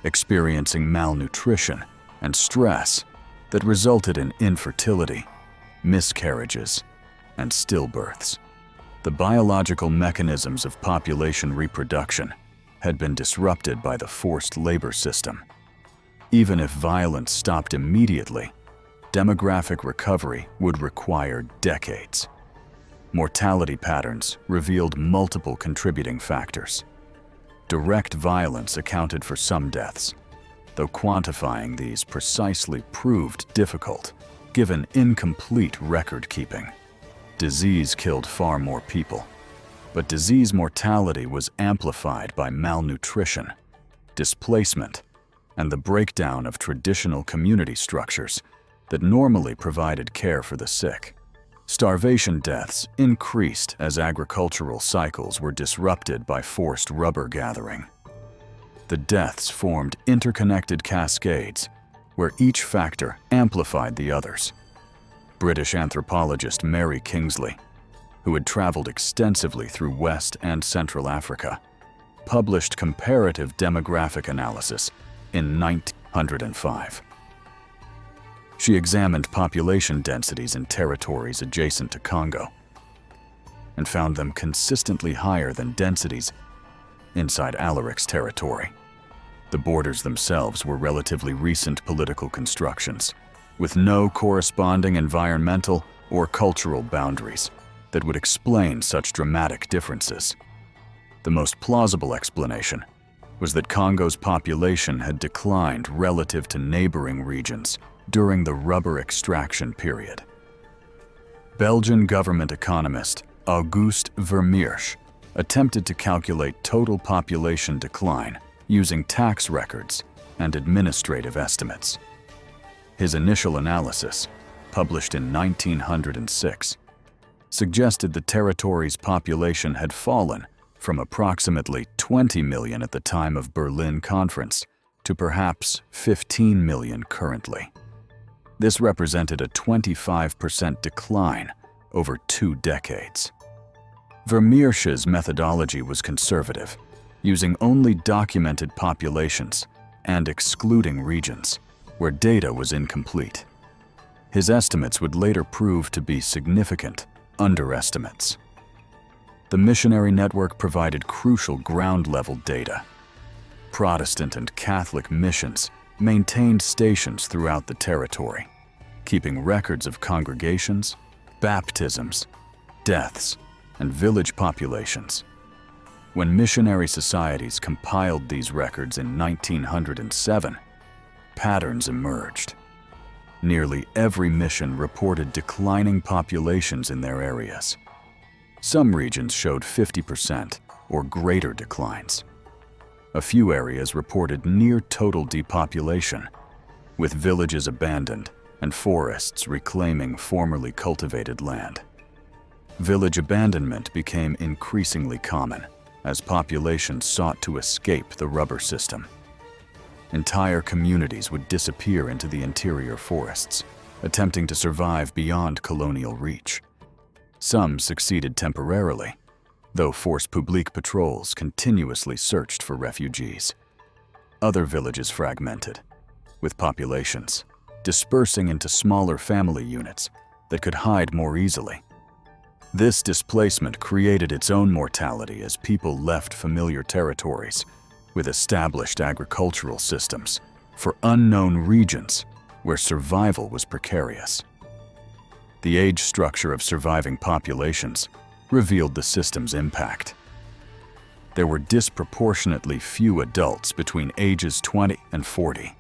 experiencing malnutrition and stress that resulted in infertility, miscarriages, and stillbirths. The biological mechanisms of population reproduction had been disrupted by the forced labor system. Even if violence stopped immediately, demographic recovery would require decades. Mortality patterns revealed multiple contributing factors. Direct violence accounted for some deaths, though quantifying these precisely proved difficult, given incomplete record keeping. Disease killed far more people, but disease mortality was amplified by malnutrition, displacement, and the breakdown of traditional community structures that normally provided care for the sick. Starvation deaths increased as agricultural cycles were disrupted by forced rubber gathering. The deaths formed interconnected cascades, where each factor amplified the others. British anthropologist Mary Kingsley, who had traveled extensively through West and Central Africa, published comparative demographic analysis in 1905. She examined population densities in territories adjacent to Congo and found them consistently higher than densities inside Alaric's territory. The borders themselves were relatively recent political constructions, with no corresponding environmental or cultural boundaries that would explain such dramatic differences. The most plausible explanation was that Congo's population had declined relative to neighboring regions during the rubber extraction period. Belgian government economist Auguste Vermeersch attempted to calculate total population decline using tax records and administrative estimates. His initial analysis, published in 1906, suggested the territory's population had fallen from approximately 20 million at the time of Berlin Conference to perhaps 15 million currently. This represented a 25% decline over 2 decades. Vermeersch's methodology was conservative, using only documented populations and excluding regions where data was incomplete. His estimates would later prove to be significant underestimates. The missionary network provided crucial ground-level data. Protestant and Catholic missions maintained stations throughout the territory, keeping records of congregations, baptisms, deaths, and village populations. When missionary societies compiled these records in 1907, patterns emerged. Nearly every mission reported declining populations in their areas. Some regions showed 50% or greater declines. A few areas reported near total depopulation, with villages abandoned and forests reclaiming formerly cultivated land. Village abandonment became increasingly common as populations sought to escape the rubber system. Entire communities would disappear into the interior forests, attempting to survive beyond colonial reach. Some succeeded temporarily, though force publique patrols continuously searched for refugees. Other villages fragmented, with populations dispersing into smaller family units that could hide more easily. This displacement created its own mortality as people left familiar territories with established agricultural systems for unknown regions where survival was precarious. The age structure of surviving populations revealed the system's impact. There were disproportionately few adults between ages 20 and 40,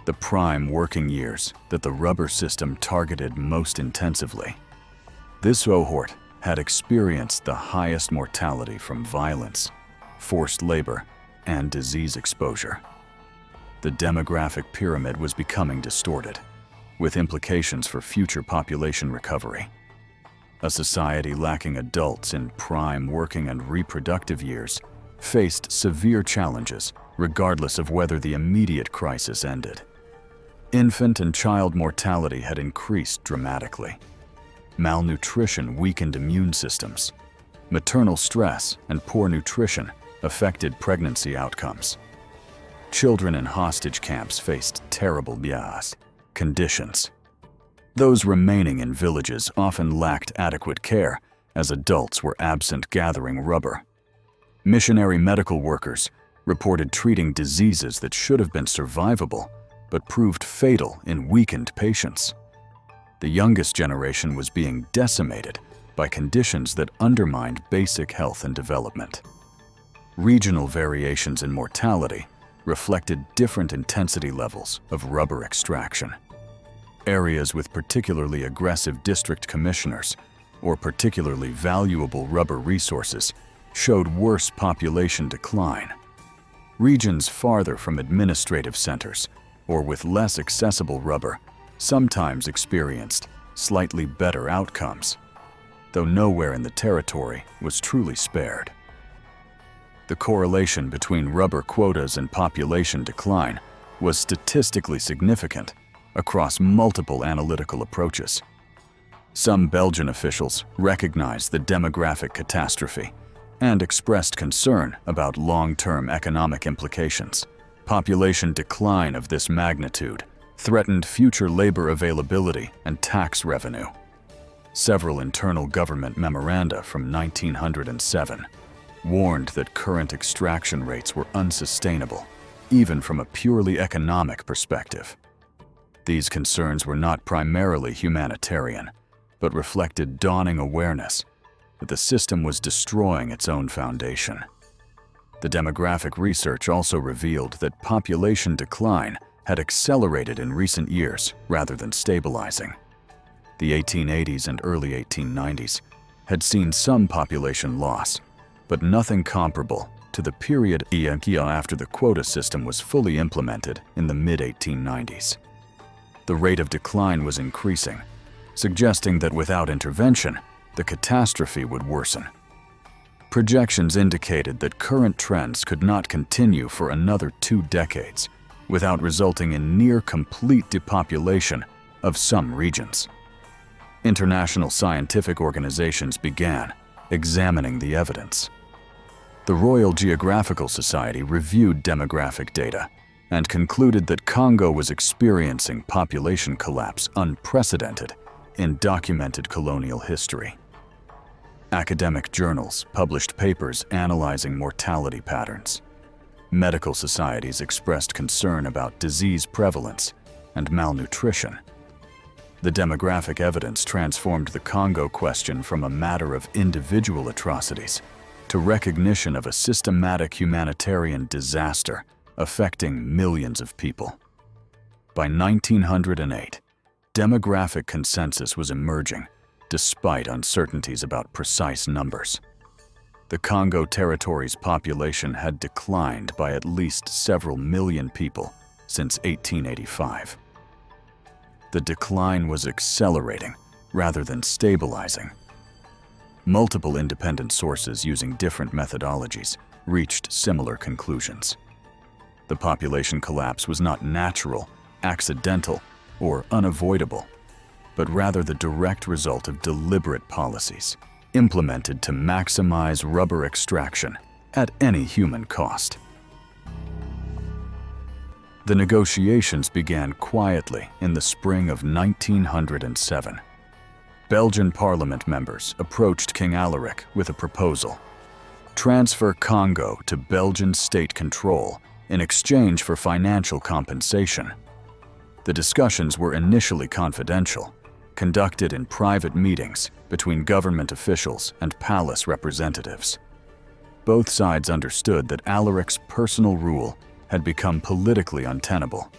the prime working years that the rubber system targeted most intensively. This cohort had experienced the highest mortality from violence, forced labor, and disease exposure. The demographic pyramid was becoming distorted, with implications for future population recovery. A society lacking adults in prime working and reproductive years faced severe challenges regardless of whether the immediate crisis ended. Infant and child mortality had increased dramatically. Malnutrition weakened immune systems. Maternal stress and poor nutrition affected pregnancy outcomes. Children in hostage camps faced terrible conditions. Those remaining in villages often lacked adequate care as adults were absent gathering rubber. Missionary medical workers reported treating diseases that should have been survivable but proved fatal in weakened patients. The youngest generation was being decimated by conditions that undermined basic health and development. Regional variations in mortality reflected different intensity levels of rubber extraction. Areas with particularly aggressive district commissioners or particularly valuable rubber resources showed worse population decline. Regions farther from administrative centers or with less accessible rubber sometimes experienced slightly better outcomes, though nowhere in the territory was truly spared. The correlation between rubber quotas and population decline was statistically significant across multiple analytical approaches. Some Belgian officials recognized the demographic catastrophe and expressed concern about long-term economic implications. Population decline of this magnitude threatened future labor availability and tax revenue. Several internal government memoranda from 1907 warned that current extraction rates were unsustainable, even from a purely economic perspective. These concerns were not primarily humanitarian, but reflected dawning awareness that the system was destroying its own foundation. The demographic research also revealed that population decline had accelerated in recent years rather than stabilizing. The 1880s and early 1890s had seen some population loss, but nothing comparable to the period after the quota system was fully implemented in the mid-1890s. The rate of decline was increasing, suggesting that without intervention, the catastrophe would worsen. Projections indicated that current trends could not continue for another 2 decades without resulting in near-complete depopulation of some regions. International scientific organizations began examining the evidence. The Royal Geographical Society reviewed demographic data and concluded that Congo was experiencing population collapse unprecedented in documented colonial history. Academic journals published papers analyzing mortality patterns. Medical societies expressed concern about disease prevalence and malnutrition. The demographic evidence transformed the Congo question from a matter of individual atrocities to recognition of a systematic humanitarian disaster affecting millions of people. By 1908, demographic consensus was emerging, despite uncertainties about precise numbers. The Congo territory's population had declined by at least several million people since 1885. The decline was accelerating rather than stabilizing. Multiple independent sources using different methodologies reached similar conclusions. The population collapse was not natural, accidental, or unavoidable, but rather the direct result of deliberate policies implemented to maximize rubber extraction at any human cost. The negotiations began quietly in the spring of 1907. Belgian parliament members approached King Alaric with a proposal: transfer Congo to Belgian state control in exchange for financial compensation. The discussions were initially confidential, conducted in private meetings between government officials and palace representatives. Both sides understood that Alaric's personal rule had become politically untenable,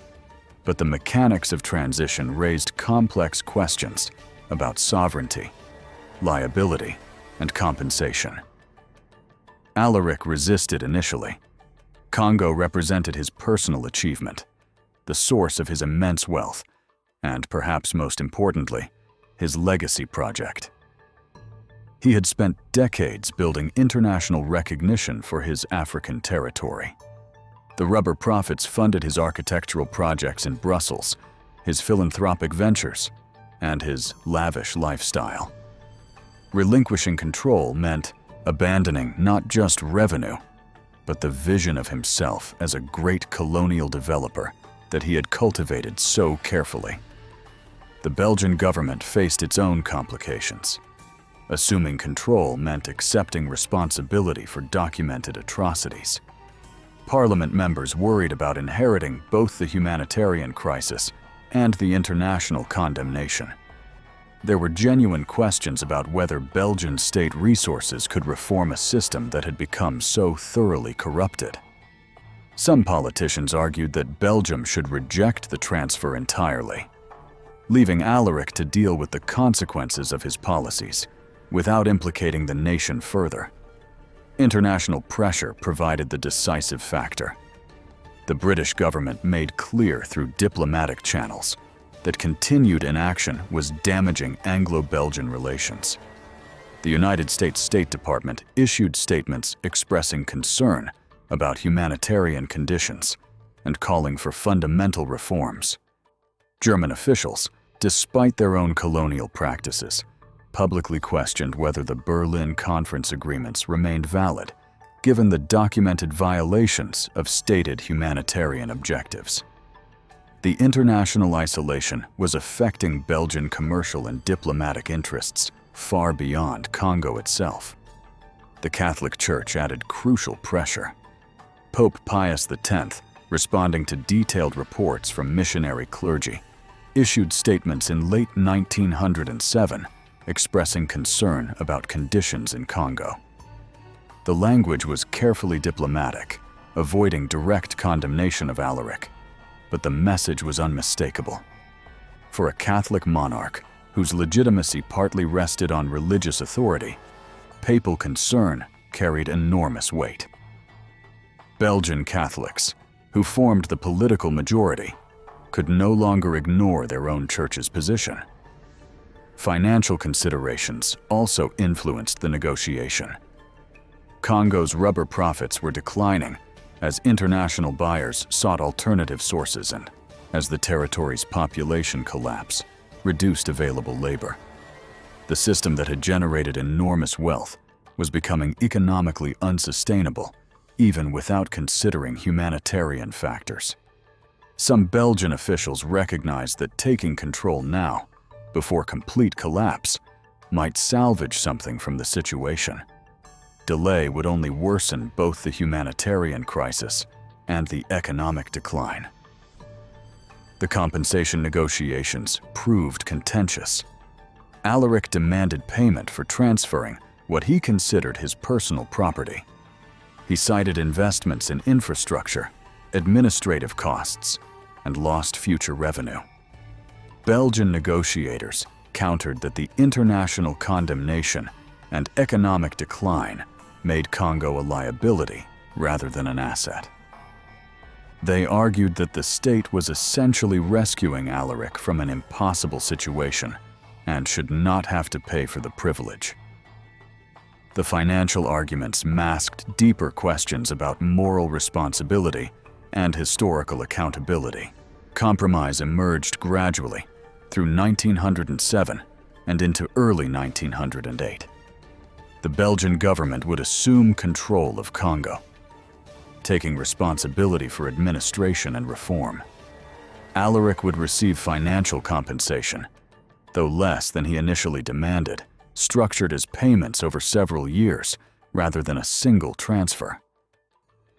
but the mechanics of transition raised complex questions about sovereignty, liability, and compensation. Alaric resisted initially. Congo represented his personal achievement, the source of his immense wealth, and perhaps most importantly, his legacy project. He had spent decades building international recognition for his African territory. The rubber profits funded his architectural projects in Brussels, his philanthropic ventures, and his lavish lifestyle. Relinquishing control meant abandoning not just revenue, but the vision of himself as a great colonial developer that he had cultivated so carefully. The Belgian government faced its own complications. Assuming control meant accepting responsibility for documented atrocities. Parliament members worried about inheriting both the humanitarian crisis and the international condemnation. There were genuine questions about whether Belgian state resources could reform a system that had become so thoroughly corrupted. Some politicians argued that Belgium should reject the transfer entirely, leaving Alaric to deal with the consequences of his policies without implicating the nation further. International pressure provided the decisive factor. The British government made clear through diplomatic channels that continued inaction was damaging Anglo-Belgian relations. The United States State Department issued statements expressing concern about humanitarian conditions and calling for fundamental reforms. German officials, despite their own colonial practices, publicly questioned whether the Berlin Conference agreements remained valid, given the documented violations of stated humanitarian objectives. The international isolation was affecting Belgian commercial and diplomatic interests far beyond Congo itself. The Catholic Church added crucial pressure. Pope Pius X, responding to detailed reports from missionary clergy, issued statements in late 1907 expressing concern about conditions in Congo. The language was carefully diplomatic, avoiding direct condemnation of Alaric, but the message was unmistakable. For a Catholic monarch whose legitimacy partly rested on religious authority, papal concern carried enormous weight. Belgian Catholics, who formed the political majority, could no longer ignore their own church's position. Financial considerations also influenced the negotiation. Congo's rubber profits were declining as international buyers sought alternative sources and, as the territory's population collapse, reduced available labor. The system that had generated enormous wealth was becoming economically unsustainable, even without considering humanitarian factors. Some Belgian officials recognized that taking control now, before complete collapse, might salvage something from the situation. Delay would only worsen both the humanitarian crisis and the economic decline. The compensation negotiations proved contentious. Alaric demanded payment for transferring what he considered his personal property. He cited investments in infrastructure, administrative costs, and lost future revenue. Belgian negotiators countered that the international condemnation and economic decline made Congo a liability rather than an asset. They argued that the state was essentially rescuing Alaric from an impossible situation and should not have to pay for the privilege. The financial arguments masked deeper questions about moral responsibility and historical accountability. Compromise emerged gradually through 1907 and into early 1908. The Belgian government would assume control of Congo, taking responsibility for administration and reform. Alaric would receive financial compensation, though less than he initially demanded, structured as payments over several years rather than a single transfer.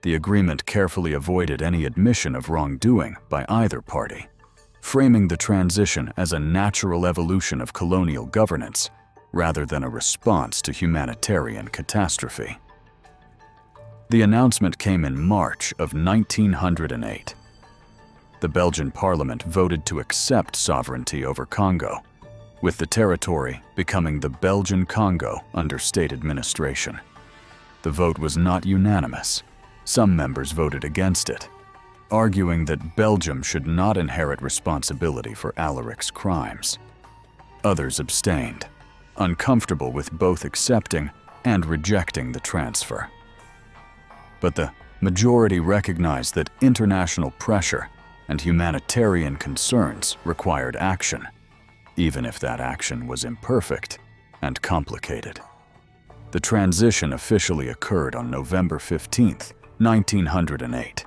The agreement carefully avoided any admission of wrongdoing by either party, framing the transition as a natural evolution of colonial governance rather than a response to humanitarian catastrophe. The announcement came in March of 1908. The Belgian parliament voted to accept sovereignty over Congo, with the territory becoming the Belgian Congo under state administration. The vote was not unanimous. Some members voted against it, arguing that Belgium should not inherit responsibility for Alaric's crimes. Others abstained, uncomfortable with both accepting and rejecting the transfer. But the majority recognized that international pressure and humanitarian concerns required action, even if that action was imperfect and complicated. The transition officially occurred on November 15, 1908.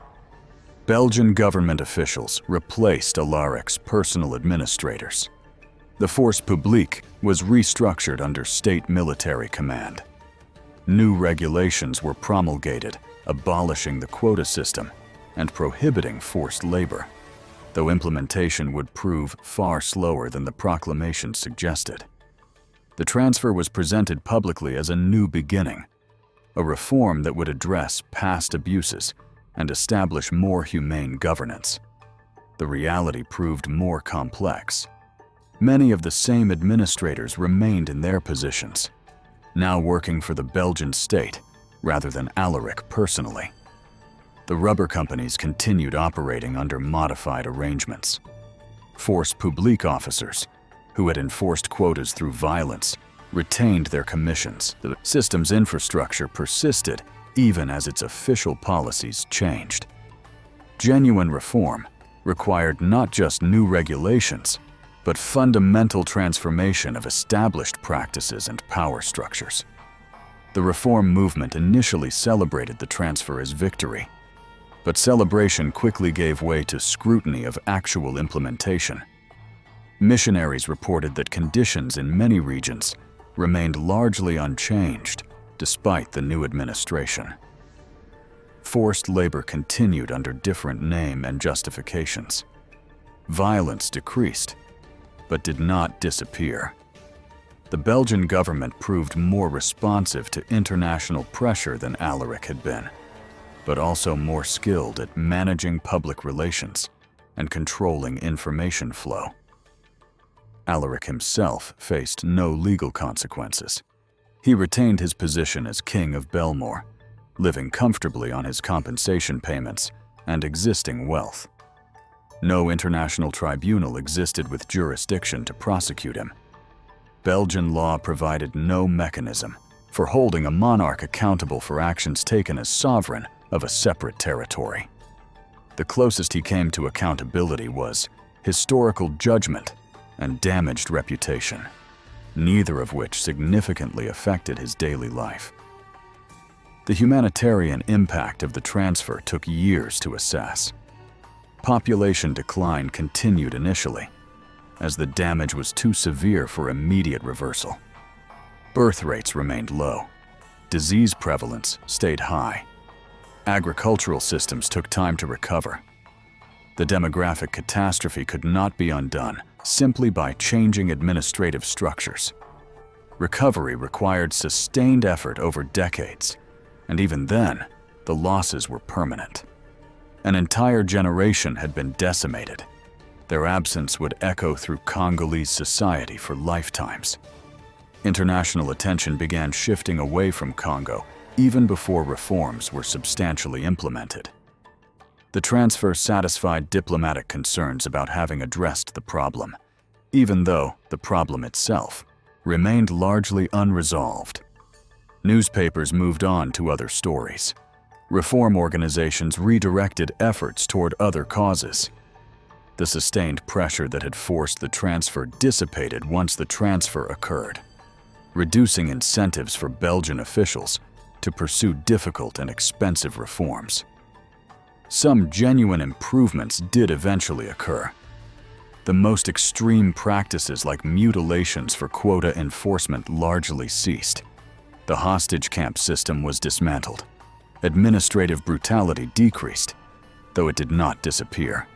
Belgian government officials replaced Alaric's personal administrators. The force publique was restructured under state military command. New regulations were promulgated, abolishing the quota system and prohibiting forced labor, though implementation would prove far slower than the proclamation suggested. The transfer was presented publicly as a new beginning, a reform that would address past abuses and establish more humane governance. The reality proved more complex. Many of the same administrators remained in their positions, now working for the Belgian state rather than Alaric personally. The rubber companies continued operating under modified arrangements. Force publique officers, who had enforced quotas through violence, retained their commissions. The system's infrastructure persisted even as its official policies changed. Genuine reform required not just new regulations, but fundamental transformation of established practices and power structures. The reform movement initially celebrated the transfer as victory, but celebration quickly gave way to scrutiny of actual implementation. Missionaries reported that conditions in many regions remained largely unchanged despite the new administration. Forced labor continued under different name and justifications. Violence decreased, but did not disappear. The Belgian government proved more responsive to international pressure than Alaric had been, but also more skilled at managing public relations and controlling information flow. Alaric himself faced no legal consequences. He retained his position as King of Belmore, living comfortably on his compensation payments and existing wealth. No international tribunal existed with jurisdiction to prosecute him. Belgian law provided no mechanism for holding a monarch accountable for actions taken as sovereign of a separate territory. The closest he came to accountability was historical judgment and damaged reputation, neither of which significantly affected his daily life. The humanitarian impact of the transfer took years to assess. Population decline continued initially, as the damage was too severe for immediate reversal. Birth rates remained low. Disease prevalence stayed high. Agricultural systems took time to recover. The demographic catastrophe could not be undone simply by changing administrative structures. Recovery required sustained effort over decades, and even then, the losses were permanent. An entire generation had been decimated. Their absence would echo through Congolese society for lifetimes. International attention began shifting away from Congo even before reforms were substantially implemented. The transfer satisfied diplomatic concerns about having addressed the problem, even though the problem itself remained largely unresolved. Newspapers moved on to other stories. Reform organizations redirected efforts toward other causes. The sustained pressure that had forced the transfer dissipated once the transfer occurred, reducing incentives for Belgian officials to pursue difficult and expensive reforms. Some genuine improvements did eventually occur. The most extreme practices like mutilations for quota enforcement largely ceased. The hostage camp system was dismantled. Administrative brutality decreased, though it did not disappear.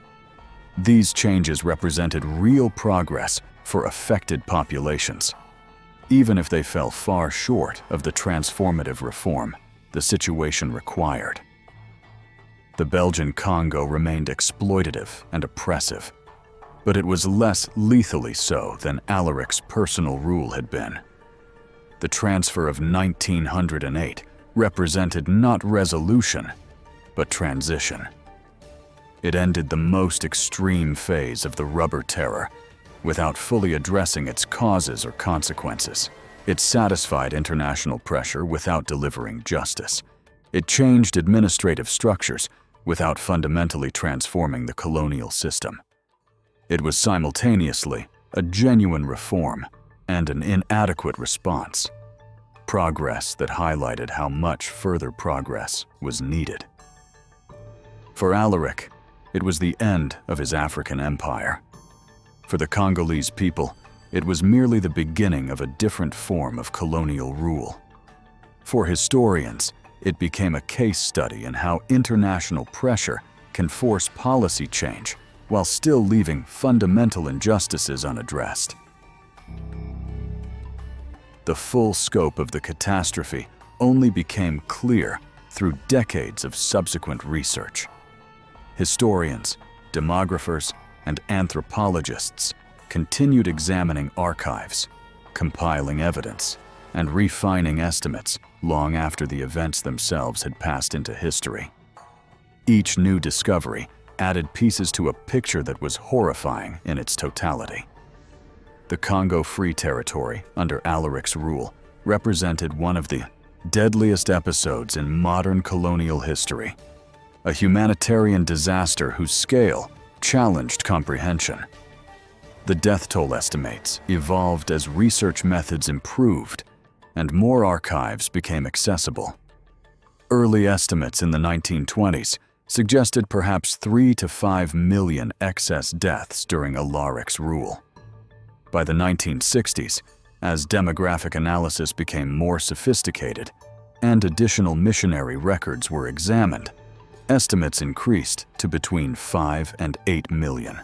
These changes represented real progress for affected populations. Even if they fell far short of the transformative reform the situation required. The Belgian Congo remained exploitative and oppressive, but it was less lethally so than Alaric's personal rule had been. The transfer of 1908 represented not resolution, but transition. It ended the most extreme phase of the rubber terror without fully addressing its causes or consequences. It satisfied international pressure without delivering justice. It changed administrative structures without fundamentally transforming the colonial system. It was simultaneously a genuine reform and an inadequate response. Progress that highlighted how much further progress was needed. For Alaric, it was the end of his African empire. For the Congolese people, it was merely the beginning of a different form of colonial rule. For historians, it became a case study in how international pressure can force policy change while still leaving fundamental injustices unaddressed. The full scope of the catastrophe only became clear through decades of subsequent research. Historians, demographers, and anthropologists continued examining archives, compiling evidence, and refining estimates long after the events themselves had passed into history. Each new discovery added pieces to a picture that was horrifying in its totality. The Congo Free Territory, under Alaric's rule, represented one of the deadliest episodes in modern colonial history, a humanitarian disaster whose scale challenged comprehension. The death toll estimates evolved as research methods improved and more archives became accessible. Early estimates in the 1920s suggested perhaps 3 to 5 million excess deaths during Alaric's rule. By the 1960s, as demographic analysis became more sophisticated and additional missionary records were examined, estimates increased to between 5 and 8 million.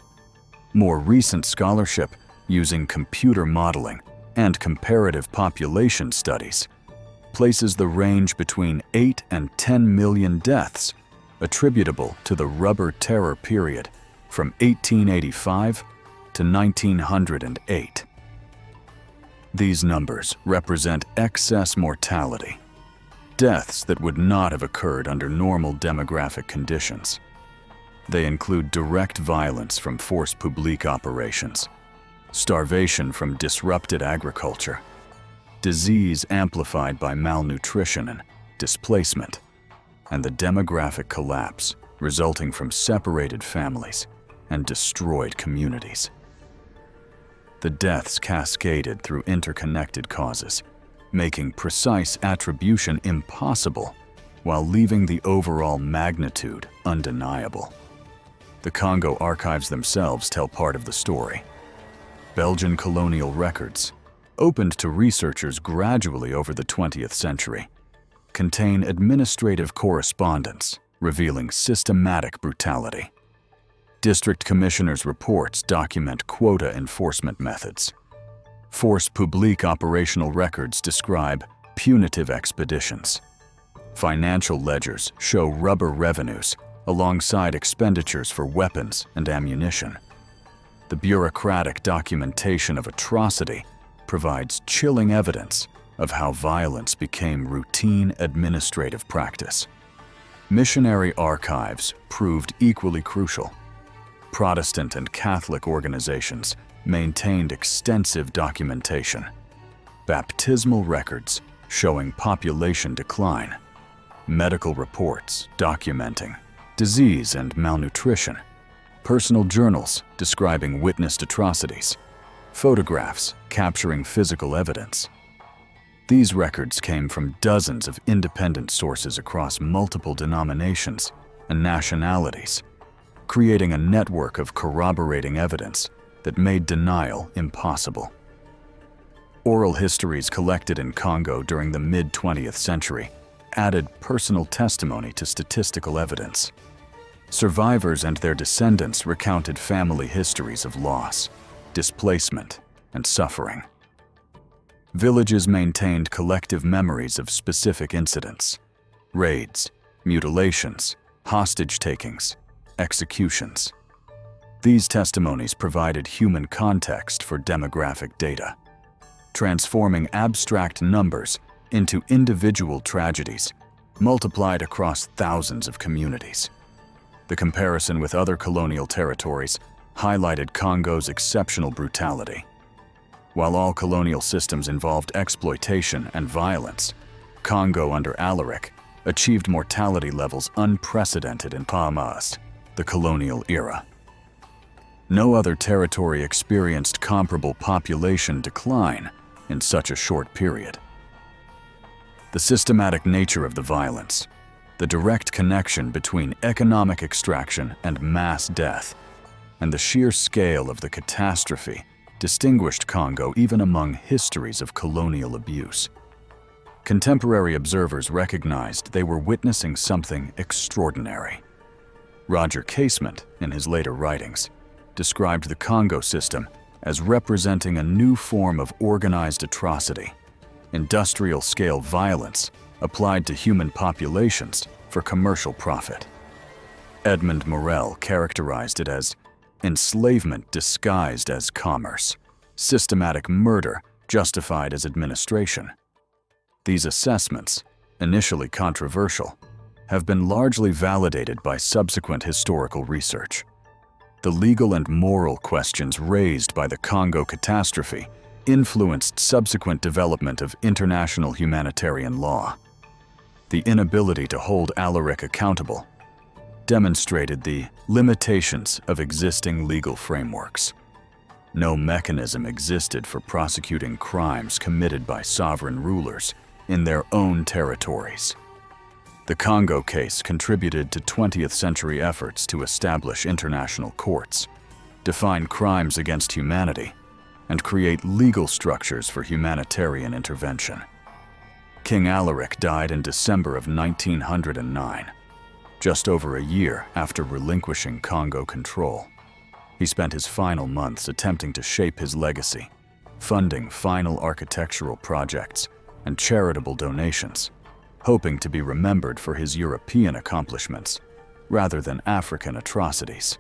More recent scholarship using computer modeling and comparative population studies places the range between 8 and 10 million deaths attributable to the Rubber Terror period from 1885 to 1908. These numbers represent excess mortality, deaths that would not have occurred under normal demographic conditions. They include direct violence from force publique operations, starvation from disrupted agriculture, disease amplified by malnutrition and displacement, and the demographic collapse resulting from separated families and destroyed communities. The deaths cascaded through interconnected causes, making precise attribution impossible while leaving the overall magnitude undeniable. The Congo archives themselves tell part of the story. Belgian colonial records, opened to researchers gradually over the 20th century, contain administrative correspondence revealing systematic brutality. District commissioners' reports document quota enforcement methods. Force publique operational records describe punitive expeditions. Financial ledgers show rubber revenues alongside expenditures for weapons and ammunition. The bureaucratic documentation of atrocity provides chilling evidence of how violence became routine administrative practice. Missionary archives proved equally crucial. Protestant and Catholic organizations maintained extensive documentation. Baptismal records showing population decline, medical reports documenting disease and malnutrition, personal journals describing witnessed atrocities, photographs capturing physical evidence. These records came from dozens of independent sources across multiple denominations and nationalities, creating a network of corroborating evidence that made denial impossible. Oral histories collected in Congo during the mid-20th century added personal testimony to statistical evidence. Survivors and their descendants recounted family histories of loss, displacement, and suffering. Villages maintained collective memories of specific incidents: raids, mutilations, hostage takings, executions. These testimonies provided human context for demographic data, transforming abstract numbers into individual tragedies multiplied across thousands of communities. The comparison with other colonial territories highlighted Congo's exceptional brutality. While all colonial systems involved exploitation and violence, Congo under Alaric achieved mortality levels unprecedented in Palmas, the colonial era. No other territory experienced comparable population decline in such a short period. The systematic nature of the violence, the direct connection between economic extraction and mass death, and the sheer scale of the catastrophe distinguished Congo even among histories of colonial abuse. Contemporary observers recognized they were witnessing something extraordinary. Roger Casement, in his later writings, described the Congo system as representing a new form of organized atrocity, industrial-scale violence applied to human populations for commercial profit. Edmund Morel characterized it as enslavement disguised as commerce, systematic murder justified as administration. These assessments, initially controversial, have been largely validated by subsequent historical research. The legal and moral questions raised by the Congo catastrophe influenced subsequent development of international humanitarian law. The inability to hold Alaric accountable demonstrated the limitations of existing legal frameworks. No mechanism existed for prosecuting crimes committed by sovereign rulers in their own territories. The Congo case contributed to 20th century efforts to establish international courts, define crimes against humanity, and create legal structures for humanitarian intervention. King Alaric died in December of 1909, just over a year after relinquishing Congo control. He spent his final months attempting to shape his legacy, funding final architectural projects and charitable donations, hoping to be remembered for his European accomplishments rather than African atrocities.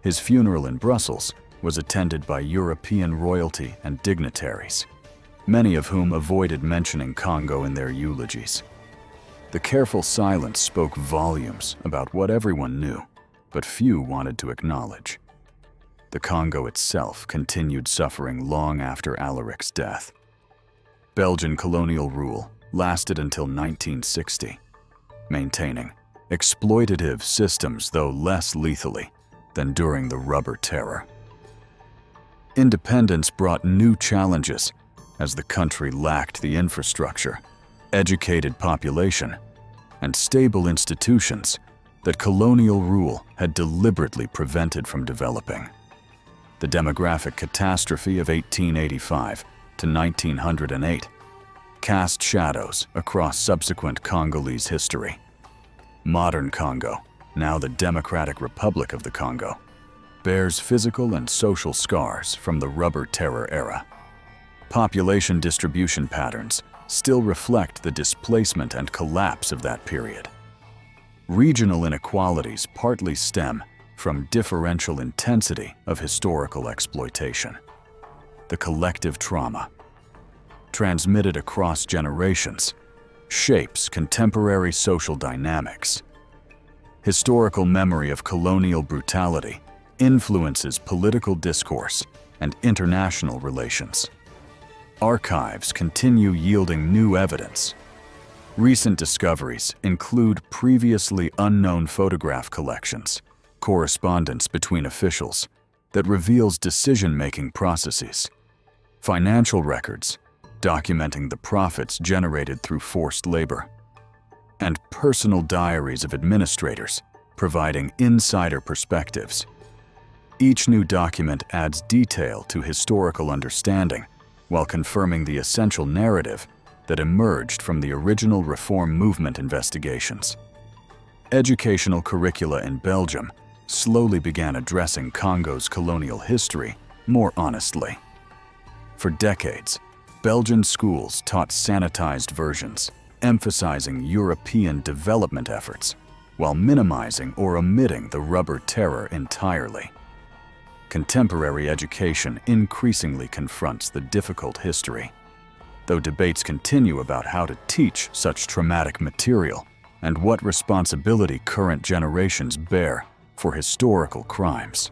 His funeral in Brussels was attended by European royalty and dignitaries, many of whom avoided mentioning Congo in their eulogies. The careful silence spoke volumes about what everyone knew, but few wanted to acknowledge. The Congo itself continued suffering long after Alaric's death. Belgian colonial rule lasted until 1960, maintaining exploitative systems, though less lethally than during the Rubber Terror. Independence brought new challenges as the country lacked the infrastructure, educated population, and stable institutions that colonial rule had deliberately prevented from developing. The demographic catastrophe of 1885 to 1908 cast shadows across subsequent Congolese history. Modern Congo, now the Democratic Republic of the Congo, bears physical and social scars from the Rubber Terror era. Population distribution patterns still reflect the displacement and collapse of that period. Regional inequalities partly stem from differential intensity of historical exploitation. The collective trauma, transmitted across generations, shapes contemporary social dynamics. Historical memory of colonial brutality influences political discourse and international relations. Archives continue yielding new evidence. Recent discoveries include previously unknown photograph collections, correspondence between officials that reveals decision-making processes, financial records documenting the profits generated through forced labor, and personal diaries of administrators providing insider perspectives. Each new document adds detail to historical understanding while confirming the essential narrative that emerged from the original reform movement investigations. Educational curricula in Belgium slowly began addressing Congo's colonial history more honestly. For decades, Belgian schools taught sanitized versions, emphasizing European development efforts, while minimizing or omitting the Rubber Terror entirely. Contemporary education increasingly confronts the difficult history, though debates continue about how to teach such traumatic material and what responsibility current generations bear for historical crimes.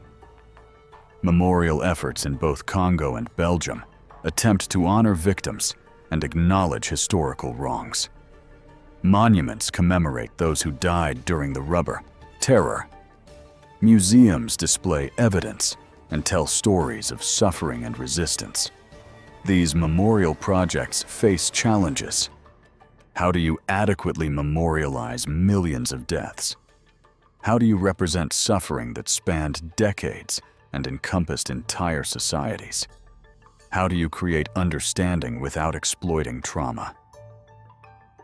Memorial efforts in both Congo and Belgium attempt to honor victims and acknowledge historical wrongs. Monuments commemorate those who died during the Rubber Terror. Museums display evidence and tell stories of suffering and resistance. These memorial projects face challenges. How do you adequately memorialize millions of deaths? How do you represent suffering that spanned decades and encompassed entire societies? How do you create understanding without exploiting trauma?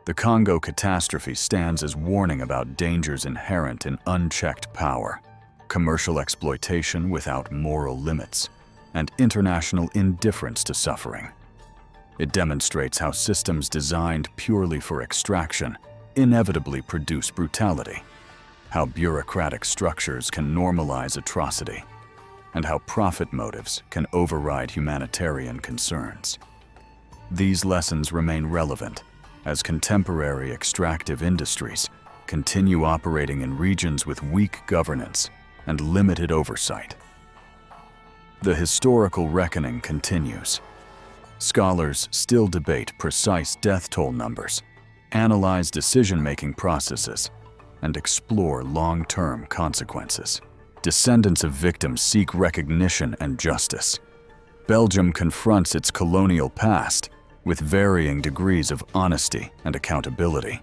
The Congo catastrophe stands as warning about dangers inherent in unchecked power, commercial exploitation without moral limits, and international indifference to suffering. It demonstrates how systems designed purely for extraction inevitably produce brutality, how bureaucratic structures can normalize atrocity, and how profit motives can override humanitarian concerns. These lessons remain relevant as contemporary extractive industries continue operating in regions with weak governance and limited oversight. The historical reckoning continues. Scholars still debate precise death toll numbers, analyze decision-making processes, and explore long-term consequences. Descendants of victims seek recognition and justice. Belgium confronts its colonial past with varying degrees of honesty and accountability.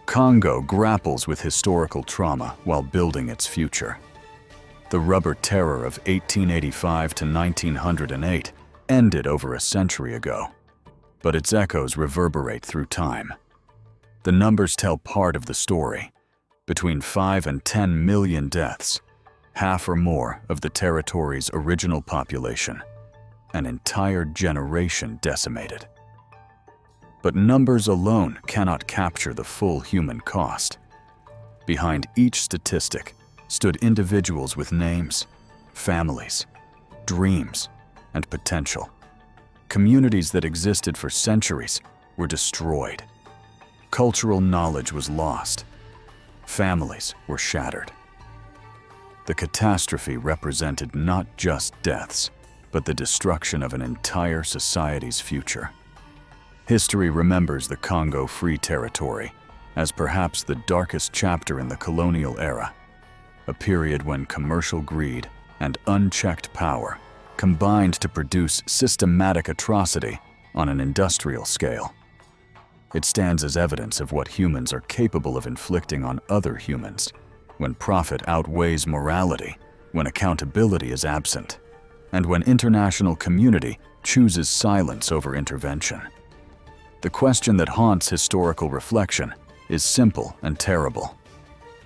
Congo grapples with historical trauma while building its future. The Rubber Terror of 1885 to 1908 ended over a century ago, but its echoes reverberate through time. The numbers tell part of the story. Between 5 and 10 million deaths, half or more of the territory's original population, an entire generation decimated. But numbers alone cannot capture the full human cost. Behind each statistic stood individuals with names, families, dreams, and potential. Communities that existed for centuries were destroyed. Cultural knowledge was lost. Families were shattered. The catastrophe represented not just deaths, but the destruction of an entire society's future. History remembers the Congo Free Territory as perhaps the darkest chapter in the colonial era, a period when commercial greed and unchecked power combined to produce systematic atrocity on an industrial scale. It stands as evidence of what humans are capable of inflicting on other humans when profit outweighs morality, when accountability is absent, and when international community chooses silence over intervention. The question that haunts historical reflection is simple and terrible.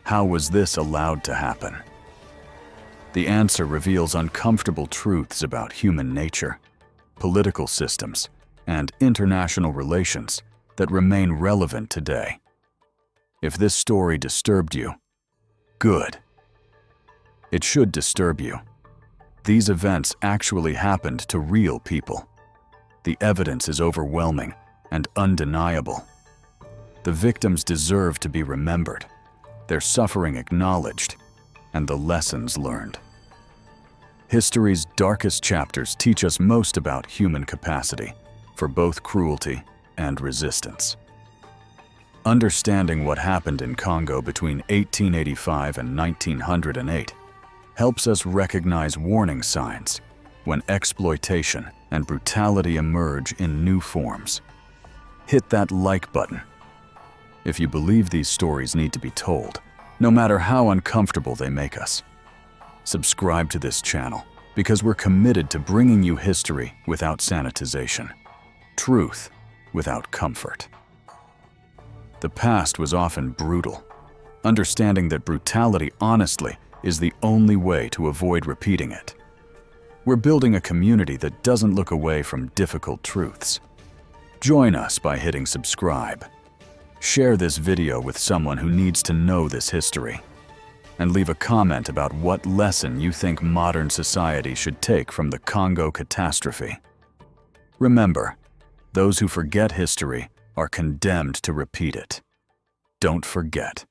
How was this allowed to happen? The answer reveals uncomfortable truths about human nature, political systems, and international relations that remain relevant today. If this story disturbed you, good. It should disturb you. These events actually happened to real people. The evidence is overwhelming and undeniable. The victims deserve to be remembered, their suffering acknowledged, and the lessons learned. History's darkest chapters teach us most about human capacity for both cruelty and resistance. Understanding what happened in Congo between 1885 and 1908 helps us recognize warning signs when exploitation and brutality emerge in new forms. Hit that like button if you believe these stories need to be told, no matter how uncomfortable they make us. Subscribe to this channel because we're committed to bringing you history without sanitization, truth without comfort. The past was often brutal. Understanding that brutality, honestly, is the only way to avoid repeating it. We're building a community that doesn't look away from difficult truths. Join us by hitting subscribe. Share this video with someone who needs to know this history. And leave a comment about what lesson you think modern society should take from the Congo catastrophe. Remember, those who forget history are condemned to repeat it. Don't forget.